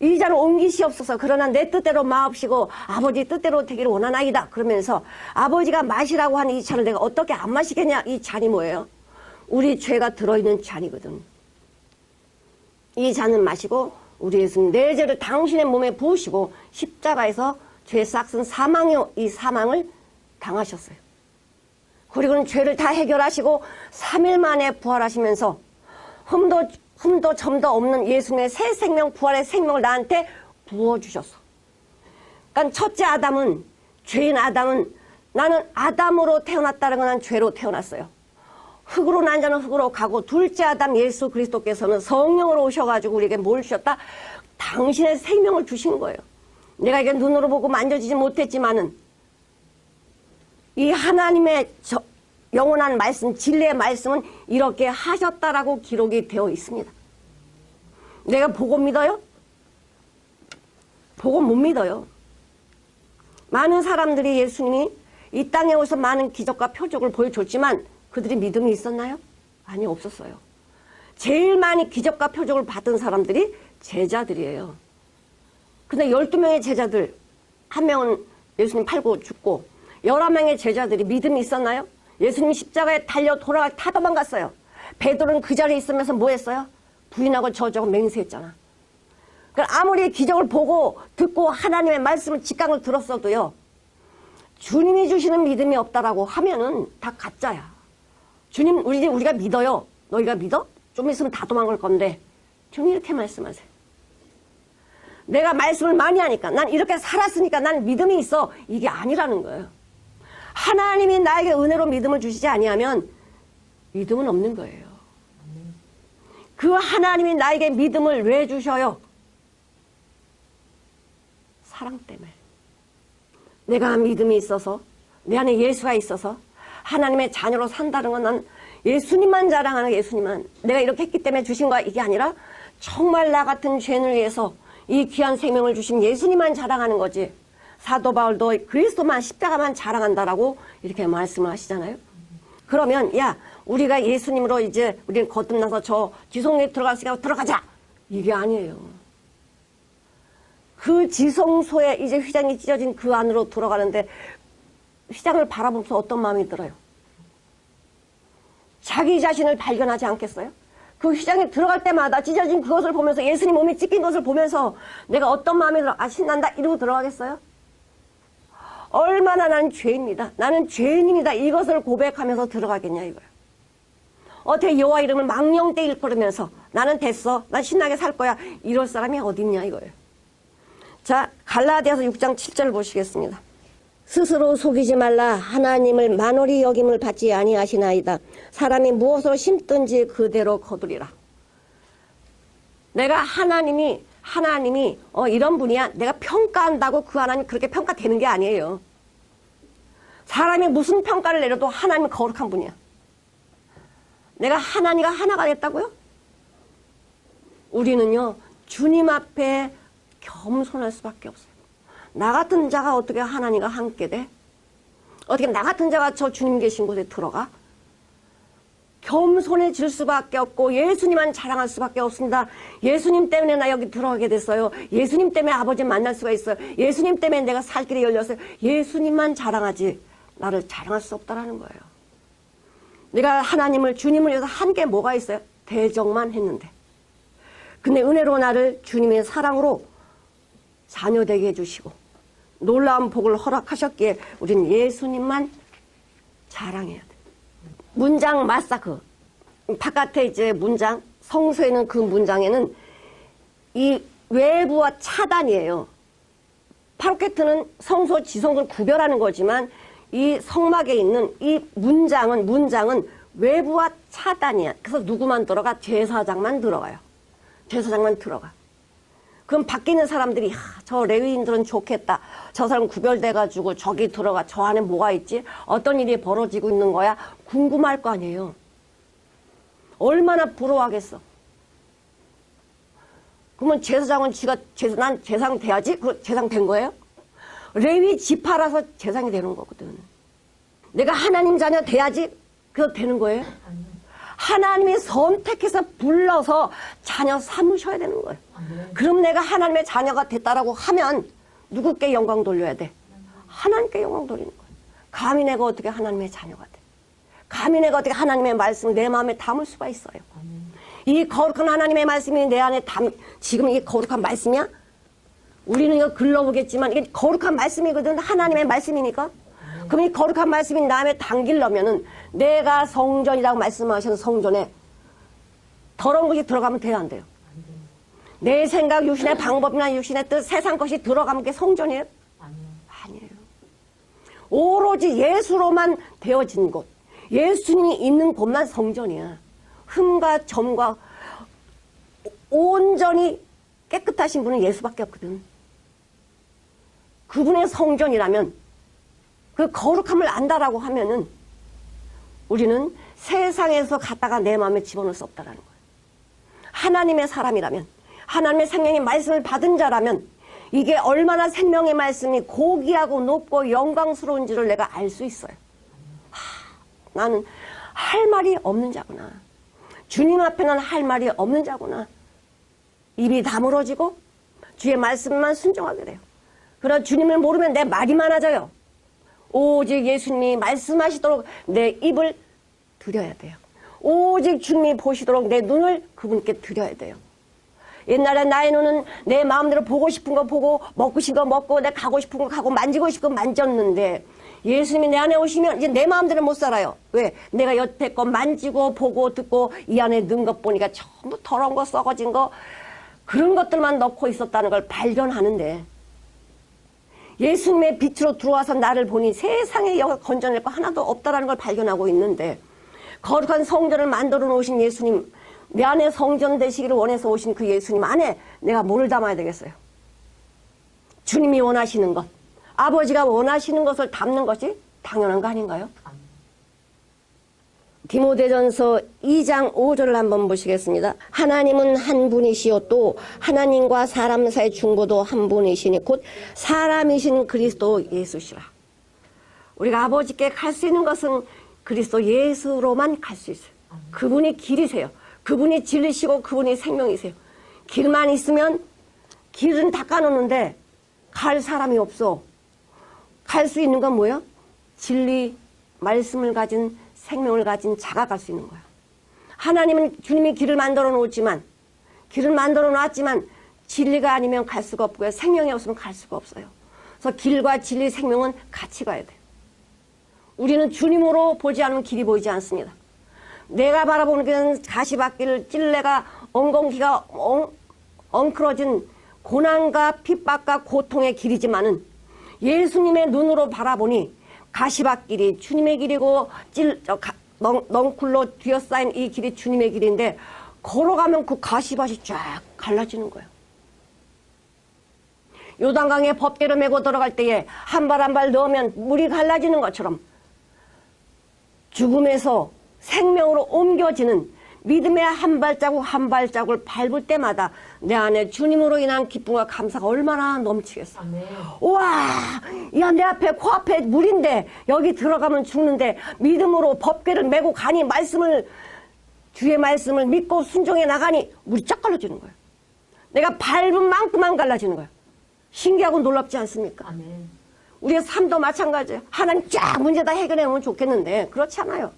옮기시옵소서. 그러나 내 뜻대로 마옵시고 아버지 뜻대로 되기를 원하나이다. 그러면서 아버지가 마시라고 하는 이 잔을 내가 어떻게 안 마시겠냐. 이 잔이 뭐예요? 우리 죄가 들어있는 잔이거든. 이 잔을 마시고 우리 예수님 내 죄를 당신의 몸에 부으시고 십자가에서 죄 싹슨 사망이요. 이 사망을 당하셨어요. 그리고는 죄를 다 해결하시고 3일 만에 부활하시면서 흠도 점도 없는 예수님의 새 생명, 부활의 생명을 나한테 부어주셨어. 그러니까 첫째 아담은, 죄인 아담은 나는 아담으로 태어났다는 건 난 죄로 태어났어요. 흙으로 난 자는 흙으로 가고 둘째 아담 예수 그리스도께서는 성령으로 오셔가지고 우리에게 뭘 주셨다? 당신의 생명을 주신 거예요. 내가 이게 눈으로 보고 만져지지 못했지만은 이 하나님의 영원한 말씀, 진리의 말씀은 이렇게 하셨다라고 기록이 되어 있습니다. 내가 보고 믿어요? 보고 못 믿어요. 많은 사람들이 예수님이 이 땅에 오셔서 많은 기적과 표적을 보여줬지만 그들이 믿음이 있었나요? 아니, 없었어요. 제일 많이 기적과 표적을 받은 사람들이 제자들이에요. 근데 12명의 제자들, 한 명은 예수님 팔고 죽고 11명의 제자들이 믿음이 있었나요? 예수님 십자가에 달려 다 도망갔어요. 베드로는 그 자리에 있으면서 뭐 했어요? 부인하고 저저고 맹세했잖아. 그러니까 아무리 기적을 보고 듣고 하나님의 말씀을 직강을 들었어도요. 주님이 주시는 믿음이 없다라고 하면은 다 가짜야. 주님 우리가 믿어요. 너희가 믿어? 좀 있으면 다 도망갈 건데. 주님 이렇게 말씀하세요. 내가 말씀을 많이 하니까 난 이렇게 살았으니까 난 믿음이 있어. 이게 아니라는 거예요. 하나님이 나에게 은혜로 믿음을 주시지 아니하면 믿음은 없는 거예요. 그 하나님이 나에게 믿음을 왜 주셔요? 사랑 때문에. 내가 믿음이 있어서 내 안에 예수가 있어서 하나님의 자녀로 산다는 건 난 예수님만 자랑하는 예수님만 내가 이렇게 했기 때문에 주신 거야 이게 아니라 정말 나 같은 죄인을 위해서 이 귀한 생명을 주신 예수님만 자랑하는 거지. 사도 바울도 그리스도만 십자가만 자랑한다라고 이렇게 말씀을 하시잖아요. 그러면 야 우리가 예수님으로 이제 우리는 거듭나서 저 지성소에 들어갔으니까 들어가자 이게 아니에요. 그 지성소에 이제 휘장이 찢어진 그 안으로 들어가는데 휘장을 바라보면서 어떤 마음이 들어요? 자기 자신을 발견하지 않겠어요? 그 휘장에 들어갈 때마다 찢어진 그것을 보면서 예수님 몸에 찢긴 것을 보면서 내가 어떤 마음이 들어? 아 신난다 이러고 들어가겠어요? 얼마나 난 죄입니다. 나는 죄인입니다. 이것을 고백하면서 들어가겠냐 이거예요. 어떻게 여호와 이름을 망령되이 일컬으면서 나는 됐어. 난 신나게 살 거야. 이럴 사람이 어딨냐 이거예요. 자 갈라디아서 6장 7절 보시겠습니다. 스스로 속이지 말라. 하나님을 만홀히 여김을 받지 아니하시나이다. 사람이 무엇으로 심든지 그대로 거두리라. 내가 하나님이 이런 분이야. 내가 평가한다고 그 하나님 그렇게 평가되는 게 아니에요. 사람이 무슨 평가를 내려도 하나님은 거룩한 분이야. 내가 하나님과 하나가 됐다고요? 우리는요. 주님 앞에 겸손할 수밖에 없어요. 나 같은 자가 어떻게 하나님과 함께 돼? 어떻게 나 같은 자가 저 주님 계신 곳에 들어가? 겸손해질 수밖에 없고 예수님만 자랑할 수밖에 없습니다. 예수님 때문에 나 여기 들어가게 됐어요. 예수님 때문에 아버지 만날 수가 있어요. 예수님 때문에 내가 살 길이 열렸어요. 예수님만 자랑하지 나를 자랑할 수 없다라는 거예요. 내가 하나님을 주님을 위해서 한 게 뭐가 있어요? 대적만 했는데. 근데 은혜로 나를 주님의 사랑으로 자녀되게 해주시고 놀라운 복을 허락하셨기에 우리는 예수님만 자랑해야 돼. 문장 마사크. 바깥에 이제 문장, 성소에는 그 문장에는 이 외부와 차단이에요. 파로케트는 성소, 지성소를 구별하는 거지만 이 성막에 있는 이 문장은 외부와 차단이야. 그래서 누구만 들어가? 제사장만 들어가요. 제사장만 들어가. 그럼 밖에 있는 사람들이 저 레위인들은 좋겠다. 저 사람 구별돼가지고 저기 들어가. 저 안에 뭐가 있지? 어떤 일이 벌어지고 있는 거야? 궁금할 거 아니에요. 얼마나 부러워하겠어. 그러면 제사장은 난 제사장 돼야지? 그 제사장 된 거예요? 레위 지파라서 제사장이 되는 거거든. 내가 하나님 자녀 돼야지? 그거 되는 거예요? 하나님이 선택해서 불러서 자녀 삼으셔야 되는 거예요. 그럼 내가 하나님의 자녀가 됐다라고 하면 누구께 영광 돌려야 돼? 하나님께 영광 돌리는 거예요. 감히 내가 어떻게 하나님의 자녀가 돼? 감히 내가 어떻게 하나님의 말씀을 내 마음에 담을 수가 있어요? 이 거룩한 하나님의 말씀이 내 안에 지금 이게 거룩한 말씀이야? 우리는 이거 글러보겠지만 이게 거룩한 말씀이거든. 하나님의 말씀이니까. 그럼 이 거룩한 말씀이 나 안에 담기려면은 내가 성전이라고 말씀하시는 성전에 더러운 것이 들어가면 돼요, 안 돼요? 내 생각, 육신의 방법이나 육신의 뜻, 세상 것이 들어가면 그게 성전이에요? 아니에요. 오로지 예수로만 되어진 곳, 예수님이 있는 곳만 성전이야. 흠과 점과 온전히 깨끗하신 분은 예수밖에 없거든. 그분의 성전이라면 그 거룩함을 안다라고 하면은 우리는 세상에서 갖다가 내 마음에 집어넣을 수 없다라는 거예요. 하나님의 사람이라면, 하나님의 생명의 말씀을 받은 자라면 이게 얼마나 생명의 말씀이 고귀하고 높고 영광스러운지를 내가 알 수 있어요. 나는 할 말이 없는 자구나. 주님 앞에는 할 말이 없는 자구나. 입이 다물어지고 주의 말씀만 순종하게 돼요. 그러나 주님을 모르면 내 말이 많아져요. 오직 예수님이 말씀하시도록 내 입을 드려야 돼요. 오직 주님이 보시도록 내 눈을 그분께 드려야 돼요. 옛날에 나의 눈은 내 마음대로 보고 싶은 거 보고 먹고 싶은 거 먹고 내가 가고 싶은 거 가고 만지고 싶은 거 만졌는데 예수님이 내 안에 오시면 이제 내 마음대로 못 살아요. 왜? 내가 여태껏 만지고 보고 듣고 이 안에 넣은 것 보니까 전부 더러운 거 썩어진 거 그런 것들만 넣고 있었다는 걸 발견하는데 예수님의 빛으로 들어와서 나를 보니 세상에 여기 건져낼 거 하나도 없다라는 걸 발견하고 있는데 거룩한 성전을 만들어 놓으신 예수님, 내 안에 성전 되시기를 원해서 오신 그 예수님 안에 내가 뭐를 담아야 되겠어요? 주님이 원하시는 것, 아버지가 원하시는 것을 담는 것이 당연한 거 아닌가요? 디모데전서 2장 5절을 한번 보시겠습니다. 하나님은 한 분이시요 또 하나님과 사람 사이 중보도 한 분이시니 곧 사람이신 그리스도 예수시라. 우리가 아버지께 갈 수 있는 것은 그리스도 예수로만 갈 수 있어요. 그분이 길이세요. 그분이 진리시고 그분이 생명이세요. 길만 있으면 길은 닦아놓는데 갈 사람이 없어. 갈 수 있는 건 뭐예요? 진리, 말씀을 가진 생명을 가진 자가 갈 수 있는 거야. 하나님은 주님이 길을 만들어 놓았지만 길을 만들어 놨지만 진리가 아니면 갈 수가 없고요. 생명이 없으면 갈 수가 없어요. 그래서 길과 진리, 생명은 같이 가야 돼요. 우리는 주님으로 보지 않으면 길이 보이지 않습니다. 내가 바라보는 길은 가시밭길, 찔레가 엉겅퀴가 엉클어진 고난과 핍박과 고통의 길이지만은 예수님의 눈으로 바라보니 가시밭길이 주님의 길이고 넝쿨로 뒤어싸인 이 길이 주님의 길인데 걸어가면 그 가시밭이 쫙 갈라지는 거예요. 요단강에 법궤를 메고 들어갈 때에 한 발 한 발 넣으면 물이 갈라지는 것처럼 죽음에서 생명으로 옮겨지는 믿음의 한 발자국 한 발자국을 밟을 때마다 내 안에 주님으로 인한 기쁨과 감사가 얼마나 넘치겠어. 우와, 야, 내 앞에 코앞에 물인데 여기 들어가면 죽는데 믿음으로 법궤를 메고 가니 주의 말씀을 믿고 순종해 나가니 물이 쫙 갈라지는 거예요. 내가 밟은 만큼만 갈라지는 거예요. 신기하고 놀랍지 않습니까? 아멘. 우리의 삶도 마찬가지예요. 하나님 쫙 문제 다 해결해 오면 좋겠는데 그렇지 않아요.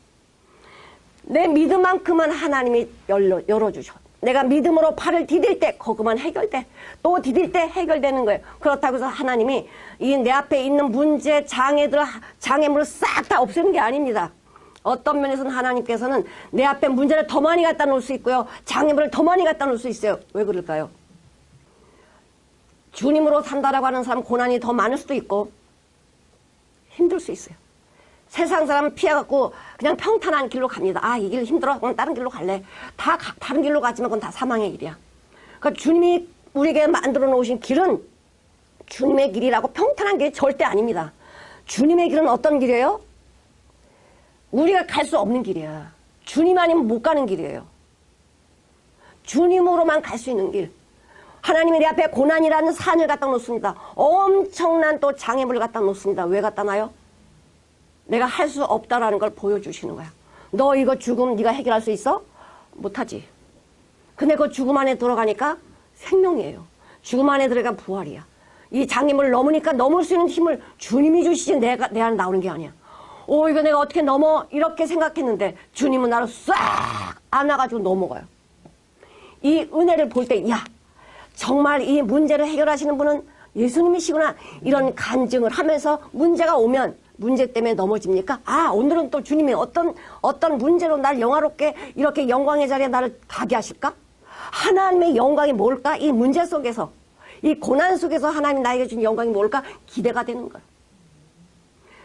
내 믿음만큼은 하나님이 열어주셔. 내가 믿음으로 팔을 디딜 때 그것만 해결돼. 또 디딜 때 해결되는 거예요. 그렇다고 해서 하나님이 이 내 앞에 있는 문제, 장애물을 싹 다 없애는 게 아닙니다. 어떤 면에서는 하나님께서는 내 앞에 문제를 더 많이 갖다 놓을 수 있고요. 장애물을 더 많이 갖다 놓을 수 있어요. 왜 그럴까요? 주님으로 산다라고 하는 사람 고난이 더 많을 수도 있고 힘들 수 있어요. 세상 사람은 피해갖고 그냥 평탄한 길로 갑니다. 아, 이 길 힘들어? 그럼 다른 길로 갈래. 다른 길로 가지만 그건 다 사망의 길이야. 그러니까 주님이 우리에게 만들어 놓으신 길은 주님의 길이라고 평탄한 길이 절대 아닙니다. 주님의 길은 어떤 길이에요? 우리가 갈 수 없는 길이야. 주님 아니면 못 가는 길이에요. 주님으로만 갈 수 있는 길. 하나님이 내 앞에 고난이라는 산을 갖다 놓습니다. 엄청난 또 장애물을 갖다 놓습니다. 왜 갖다 놔요? 내가 할 수 없다라는 걸 보여주시는 거야. 너 이거 죽음 네가 해결할 수 있어? 못하지. 근데 그 죽음 안에 들어가니까 생명이에요. 죽음 안에 들어가 부활이야. 이 장애물을 넘으니까 넘을 수 있는 힘을 주님이 주시지 내 안에 나오는 게 아니야. 오, 이거 내가 어떻게 넘어? 이렇게 생각했는데 주님은 나를 싹 안아가지고 넘어가요. 이 은혜를 볼 때, 야, 정말 이 문제를 해결하시는 분은 예수님이시구나. 이런 간증을 하면서 문제가 오면 문제 때문에 넘어집니까? 아, 오늘은 또 주님이 어떤 문제로 날 영화롭게 이렇게 영광의 자리에 나를 가게 하실까? 하나님의 영광이 뭘까? 이 문제 속에서, 이 고난 속에서 하나님이 나에게 준 영광이 뭘까? 기대가 되는 거야.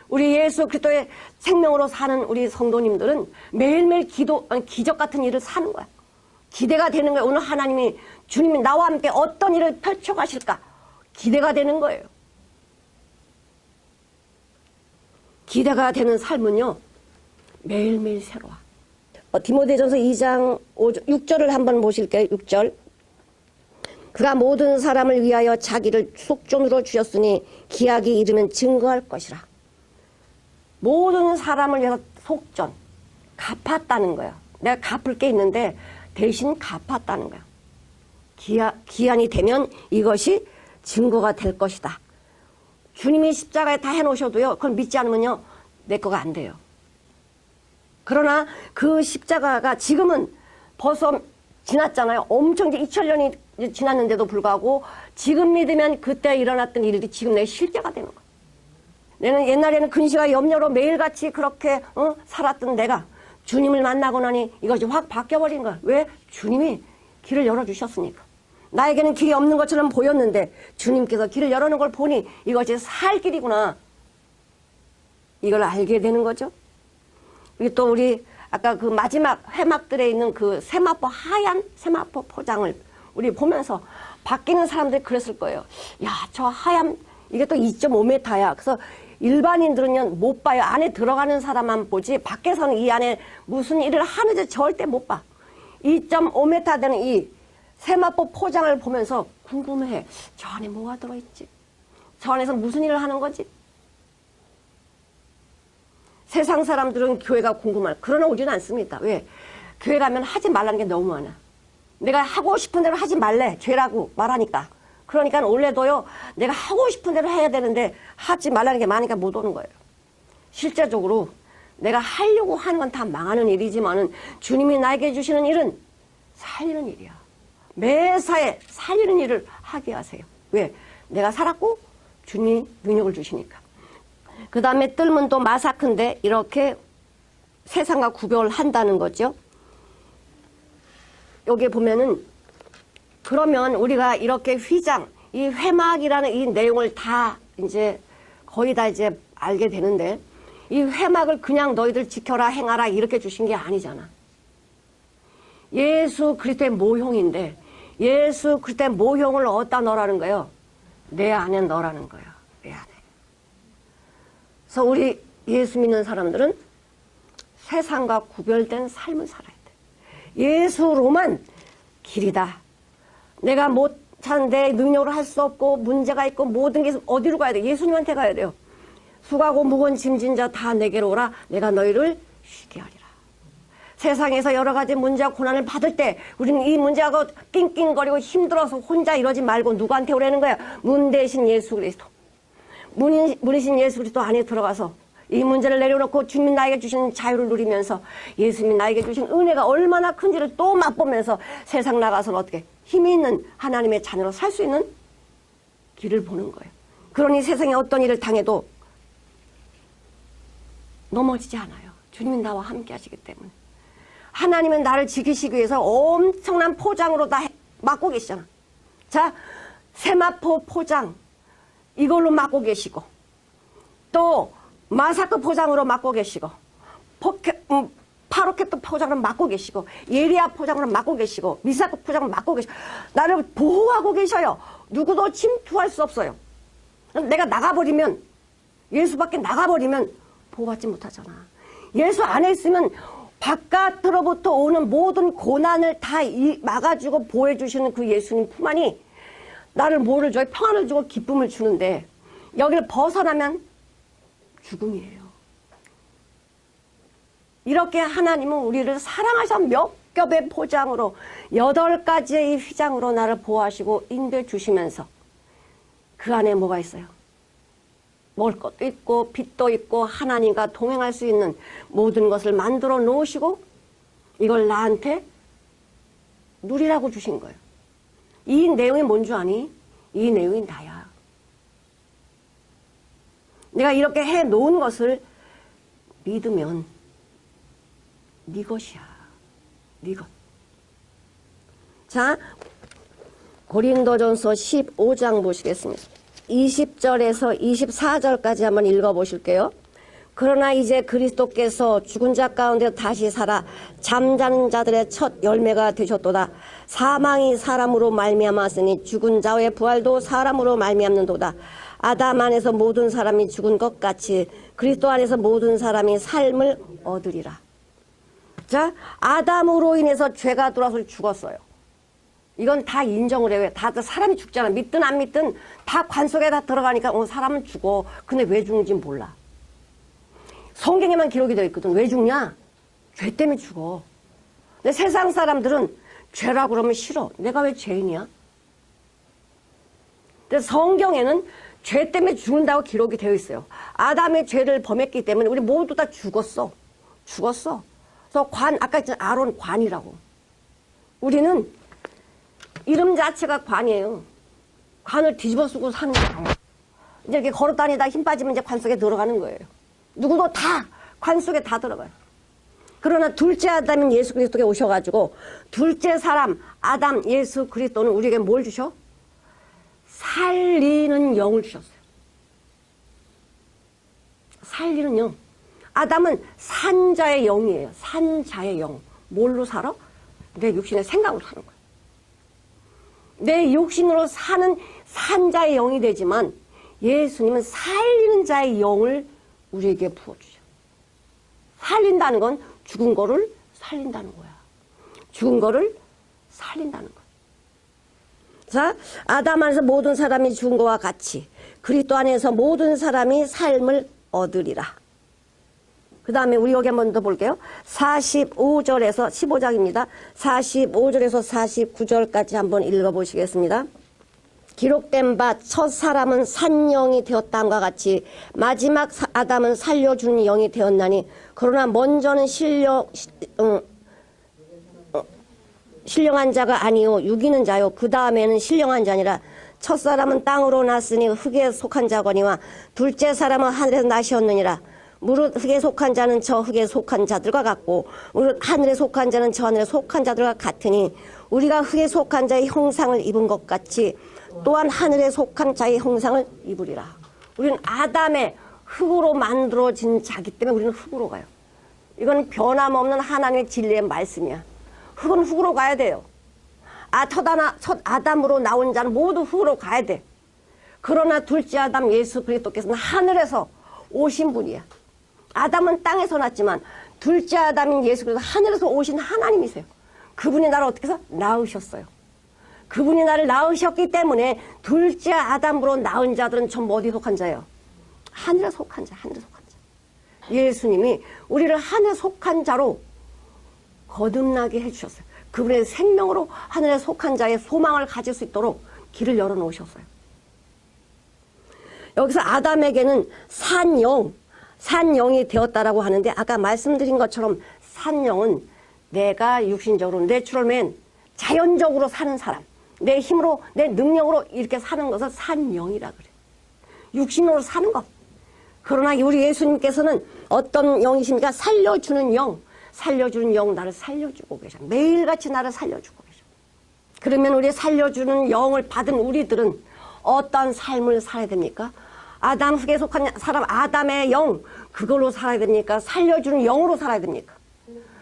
우리 예수 그리스도의 생명으로 사는 우리 성도님들은 매일매일 기적 같은 일을 사는 거야. 기대가 되는 거예요. 오늘 하나님이, 주님이 나와 함께 어떤 일을 펼쳐가실까? 기대가 되는 거예요. 기대가 되는 삶은요, 매일매일 새로워. 디모데전서 2장 6절을 한번 보실게요. 6절. 그가 모든 사람을 위하여 자기를 속전으로 주셨으니 기약이 이르면 증거할 것이라. 모든 사람을 위해서 속전, 갚았다는 거야. 내가 갚을 게 있는데 대신 갚았다는 거야. 기한이 되면 이것이 증거가 될 것이다. 주님이 십자가에 다 해놓으셔도요, 그걸 믿지 않으면요, 내 거가 안 돼요. 그러나 그 십자가가 지금은 벌써 지났잖아요. 엄청 이제 2000년이 지났는데도 불구하고 지금 믿으면 그때 일어났던 일이 지금 내 실제가 되는 거야. 내는 옛날에는 근시와 염려로 매일같이 그렇게 살았던 내가 주님을 만나고 나니 이것이 확 바뀌어버린 거야. 왜? 주님이 길을 열어주셨으니까. 나에게는 길이 없는 것처럼 보였는데 주님께서 길을 열어놓은 걸 보니 이것이 살 길이구나. 이걸 알게 되는 거죠. 그리고 또 우리 아까 그 마지막 회막들에 있는 그 세마포, 하얀 세마포 포장을 우리 보면서 바뀌는 사람들이 그랬을 거예요. 야, 저 하얀, 이게 또 2.5m야. 그래서 일반인들은 못 봐요. 안에 들어가는 사람만 보지 밖에서는 이 안에 무슨 일을 하는지 절대 못 봐. 2.5m 되는 이 세마포 포장을 보면서 궁금해. 저 안에 뭐가 들어있지? 저 안에서 무슨 일을 하는 거지? 세상 사람들은 교회가 궁금할. 그러나 오지는 않습니다. 왜? 교회 가면 하지 말라는 게 너무 많아. 내가 하고 싶은 대로 하지 말래. 죄라고 말하니까. 그러니까 원래도요, 내가 하고 싶은 대로 해야 되는데 하지 말라는 게 많으니까 못 오는 거예요. 실제적으로 내가 하려고 하는 건 다 망하는 일이지만은 주님이 나에게 주시는 일은 살리는 일이야. 매사에 살리는 일을 하게 하세요. 왜? 내가 살았고 주님이 능력을 주시니까. 그 다음에 뜰문 또 마사크인데 이렇게 세상과 구별한다는 거죠. 여기 보면은 그러면 우리가 이렇게 휘장, 이 회막이라는 이 내용을 다 이제 거의 다 이제 알게 되는데 이 회막을 그냥 너희들 지켜라 행하라 이렇게 주신 게 아니잖아. 예수 그리스도의 모형인데 예수 그리스도의 모형을 어디다 넣으라는 거예요? 내 안에 넣으라는 거예요. 내 안에. 그래서 우리 예수 믿는 사람들은 세상과 구별된 삶을 살아야 돼. 예수로만 길이다. 내가 못 사는데 능력으로 할 수 없고 문제가 있고 모든 게 어디로 가야 돼? 예수님한테 가야 돼요. 수고하고 무거운 짐진 자 다 내게로 오라. 내가 너희를 쉬게 하리라. 세상에서 여러 가지 문제와 고난을 받을 때 우리는 이 문제하고 낑낑거리고 힘들어서 혼자 이러지 말고 누구한테 오라는 거야? 문 대신 예수 그리스도. 문이신 예수 그리스도 안에 들어가서 이 문제를 내려놓고 주님 나에게 주신 자유를 누리면서 예수님이 나에게 주신 은혜가 얼마나 큰지를 또 맛보면서 세상 나가서는 어떻게 힘이 있는 하나님의 자녀로 살 수 있는 길을 보는 거예요. 그러니 세상에 어떤 일을 당해도 넘어지지 않아요. 주님이 나와 함께 하시기 때문에. 하나님은 나를 지키시기 위해서 엄청난 포장으로 다 막고 계시잖아. 자, 세마포 포장 이걸로 막고 계시고 또 마사크 포장으로 맡고 계시고, 파로켓도 포장으로 맡고 계시고, 예리야 포장으로 맡고 계시고, 미사크 포장으로 맡고 계시고, 나를 보호하고 계셔요. 누구도 침투할 수 없어요. 내가 나가버리면, 예수 밖에 나가버리면 보호받지 못하잖아. 예수 안에 있으면 바깥으로부터 오는 모든 고난을 다 막아주고 보호해주시는 그 예수님 품 안이 나를 뭐를 줘요? 평안을 주고 기쁨을 주는데, 여기를 벗어나면 죽음이에요. 이렇게 하나님은 우리를 사랑하셔 몇 겹의 포장으로 8가지의 휘장으로 나를 보호하시고 인도해 주시면서 그 안에 뭐가 있어요? 먹을 것도 있고 빛도 있고 하나님과 동행할 수 있는 모든 것을 만들어 놓으시고 이걸 나한테 누리라고 주신 거예요. 이 내용이 뭔 줄 아니? 이 내용이 나야. 내가 이렇게 해 놓은 것을 믿으면 네 것이야. 네 것. 자, 고린도전서 15장 보시겠습니다. 20절에서 24절까지 한번 읽어보실게요. 그러나 이제 그리스도께서 죽은 자 가운데 다시 살아 잠자는 자들의 첫 열매가 되셨도다. 사망이 사람으로 말미암았으니 죽은 자의 부활도 사람으로 말미암는도다. 아담 안에서 모든 사람이 죽은 것 같이 그리스도 안에서 모든 사람이 삶을 얻으리라. 자, 아담으로 인해서 죄가 들어와서 죽었어요. 이건 다 인정을 해요. 다 사람이 죽잖아. 믿든 안 믿든 다 관 속에 다 들어가니까 사람은 죽어. 근데 왜 죽는지 몰라. 성경에만 기록이 되어 있거든. 왜 죽냐? 죄 때문에 죽어. 근데 세상 사람들은 죄라고 그러면 싫어. 내가 왜 죄인이야? 근데 성경에는 죄 때문에 죽는다고 기록이 되어 있어요. 아담의 죄를 범했기 때문에 우리 모두 다 죽었어. 죽었어. 그래서 아까 했던 아론 관이라고. 우리는 이름 자체가 관이에요. 관을 뒤집어 쓰고 사는 거예요. 이제 이렇게 걸어 다니다 힘 빠지면 이제 관 속에 들어가는 거예요. 누구도 다 관 속에 다 들어가요. 그러나 둘째 아담인 예수 그리스도께 오셔가지고 둘째 사람 아담 예수 그리스도는 우리에게 뭘 주셔? 살리는 영을 주셨어요. 살리는 영. 아담은 산자의 영이에요. 산자의 영. 뭘로 살아? 내 육신의 생각으로 사는 거예요. 내 육신으로 사는 산자의 영이 되지만 예수님은 살리는 자의 영을 우리에게 부어주죠. 살린다는 건 죽은 거를 살린다는 거야. 죽은 거를 살린다는 거야. 자, 아담 안에서 모든 사람이 죽은 것과 같이 그리스도 안에서 모든 사람이 삶을 얻으리라. 그 다음에 우리 여기 한번 더 볼게요. 45절에서 15장입니다. 45절에서 49절까지 한번 읽어보시겠습니다. 기록된 바 첫 사람은 산 영이 되었다함과 같이 마지막 아담은 살려주는 영이 되었나니 그러나 먼저는 신령한 자가 아니요 죽이는 자요 그 다음에는 신령한 자니라. 첫 사람은 땅으로 났으니 흙에 속한 자거니와 둘째 사람은 하늘에서 나시었느니라. 무릇 흙에 속한 자는 저 흙에 속한 자들과 같고 무릇 하늘에 속한 자는 저 하늘에 속한 자들과 같으니 우리가 흙에 속한 자의 형상을 입은 것 같이 또한 하늘에 속한 자의 형상을 입으리라. 우리는 아담의 흙으로 만들어진 자기 때문에 우리는 흙으로 가요. 이건 변함없는 하나님의 진리의 말씀이야. 흙은 흙으로 가야 돼요. 첫 아담으로 나온 자는 모두 흙으로 가야 돼. 그러나 둘째 아담 예수 그리스도께서는 하늘에서 오신 분이야. 아담은 땅에서 났지만 둘째 아담인 예수 그리스도 하늘에서 오신 하나님이세요. 그분이 나를 어떻게 해서 낳으셨어요. 그분이 나를 낳으셨기 때문에 둘째 아담으로 낳은 자들은 전부 어디 속한 자예요? 하늘에 속한 자, 하늘에 속한 자. 예수님이 우리를 하늘에 속한 자로 거듭나게 해주셨어요. 그분의 생명으로 하늘에 속한 자의 소망을 가질 수 있도록 길을 열어놓으셨어요. 여기서 아담에게는 산영이 되었다라고 하는데 아까 말씀드린 것처럼 산영은 내가 육신적으로 내추럴맨 자연적으로 사는 사람 내 힘으로 내 능력으로 이렇게 사는 것을 산영이라 그래. 육신으로 사는 것. 그러나 우리 예수님께서는 어떤 영이십니까? 살려주는 영. 살려주는 영 나를 살려주고 계셔. 매일같이 나를 살려주고 계셔. 그러면 우리 살려주는 영을 받은 우리들은 어떤 삶을 살아야 됩니까? 아담 흙에 속한 사람, 아담의 영, 그걸로 살아야 됩니까? 살려주는 영으로 살아야 됩니까?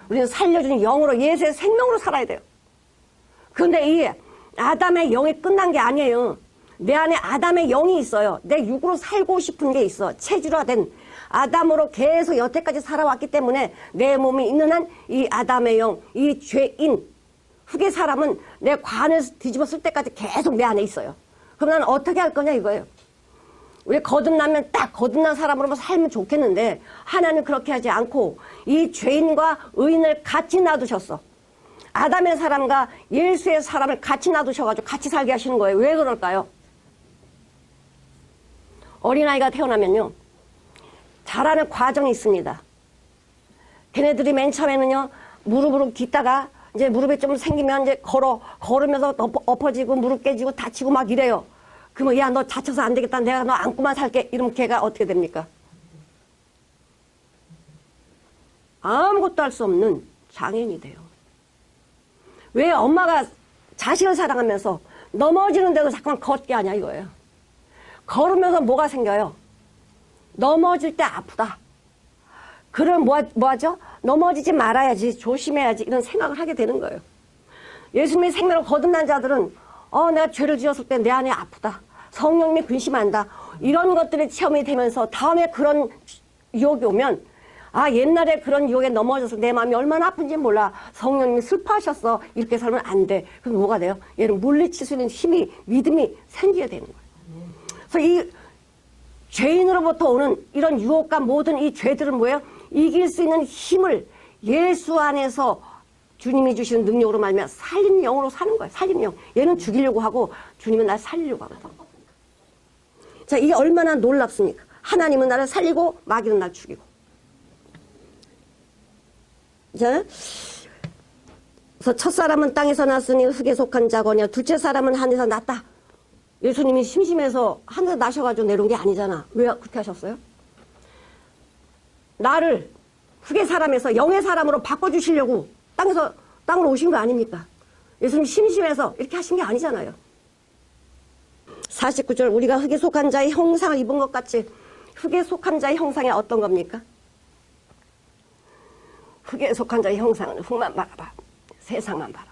우리는 살려주는 영으로, 예수의 생명으로 살아야 돼요. 그런데 이 아담의 영이 끝난 게 아니에요. 내 안에 아담의 영이 있어요. 내 육으로 살고 싶은 게 있어. 체질화된 아담으로 계속 여태까지 살아왔기 때문에 내 몸이 있는 한 이 아담의 영, 이 죄인, 흙의 사람은 내 관을 뒤집어 쓸 때까지 계속 내 안에 있어요. 그럼 나는 어떻게 할 거냐 이거예요. 우리 거듭나면 딱 거듭난 사람으로 살면 좋겠는데 하나님 그렇게 하지 않고 이 죄인과 의인을 같이 놔두셨어. 아담의 사람과 예수의 사람을 같이 놔두셔가지고 같이 살게 하시는 거예요. 왜 그럴까요? 어린아이가 태어나면요, 자라는 과정이 있습니다. 걔네들이 맨 처음에는요, 무릎으로 깃다가 이제 무릎에 좀 생기면 이제 걸으면서 엎어지고 무릎 깨지고 다치고 막 이래요. 그러면 야, 너 다쳐서 안 되겠다. 내가 너 안고만 살게. 이러면 걔가 어떻게 됩니까? 아무것도 할 수 없는 장애인이 돼요. 왜 엄마가 자식을 사랑하면서 넘어지는데도 자꾸만 걷게 하냐 이거예요. 걸으면서 뭐가 생겨요? 넘어질 때 아프다. 그럼 뭐 하죠? 넘어지지 말아야지, 조심해야지, 이런 생각을 하게 되는 거예요. 예수님의 생명으로 거듭난 자들은 내가 죄를 지었을 때 내 안에 아프다. 성령님이 근심한다. 이런 것들이 체험이 되면서 다음에 그런 유혹이 오면 옛날에 그런 유혹에 넘어져서 내 마음이 얼마나 아픈지 몰라. 성령님이 슬퍼하셨어. 이렇게 살면 안 돼. 그럼 뭐가 돼요? 얘를 물리칠 수 있는 힘이, 믿음이 생기게 되는 거예요. 그래서 이 죄인으로부터 오는 이런 유혹과 모든 이 죄들은 뭐예요? 이길 수 있는 힘을 예수 안에서 주님이 주시는 능력으로 말미암아 살리는 영으로 사는 거예요. 살리는 영. 얘는 죽이려고 하고 주님은 날 살리려고 하거든. 자, 이게 얼마나 놀랍습니까? 하나님은 나를 살리고 마귀는 날 죽이고. 자, 그래서 첫 사람은 땅에서 났으니 흙에 속한 자거니와 둘째 사람은 하늘에서 났다. 예수님이 심심해서 하늘에 나셔가지고 내려온 게 아니잖아. 왜 그렇게 하셨어요? 나를 흙의 사람에서 영의 사람으로 바꿔주시려고 땅으로 오신 거 아닙니까? 예수님 심심해서 이렇게 하신 게 아니잖아요. 49절, 우리가 흙에 속한 자의 형상을 입은 것 같이, 흙에 속한 자의 형상이 어떤 겁니까? 흙에 속한 자의 형상은 흙만 바라봐. 세상만 바라봐.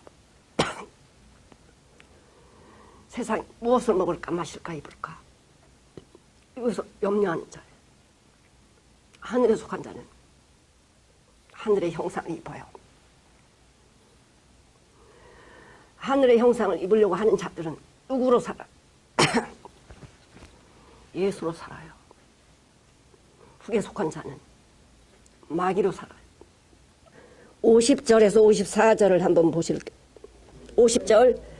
세상에 무엇을 먹을까 마실까 입을까 이것을 염려하는 자예요. 하늘에 속한 자는 하늘의 형상을 입어요. 하늘의 형상을 입으려고 하는 자들은 누구로 살아? 예수로 살아요. 흙에 속한 자는 마귀로 살아요. 50절에서 54절을 한번 보실게요. 50절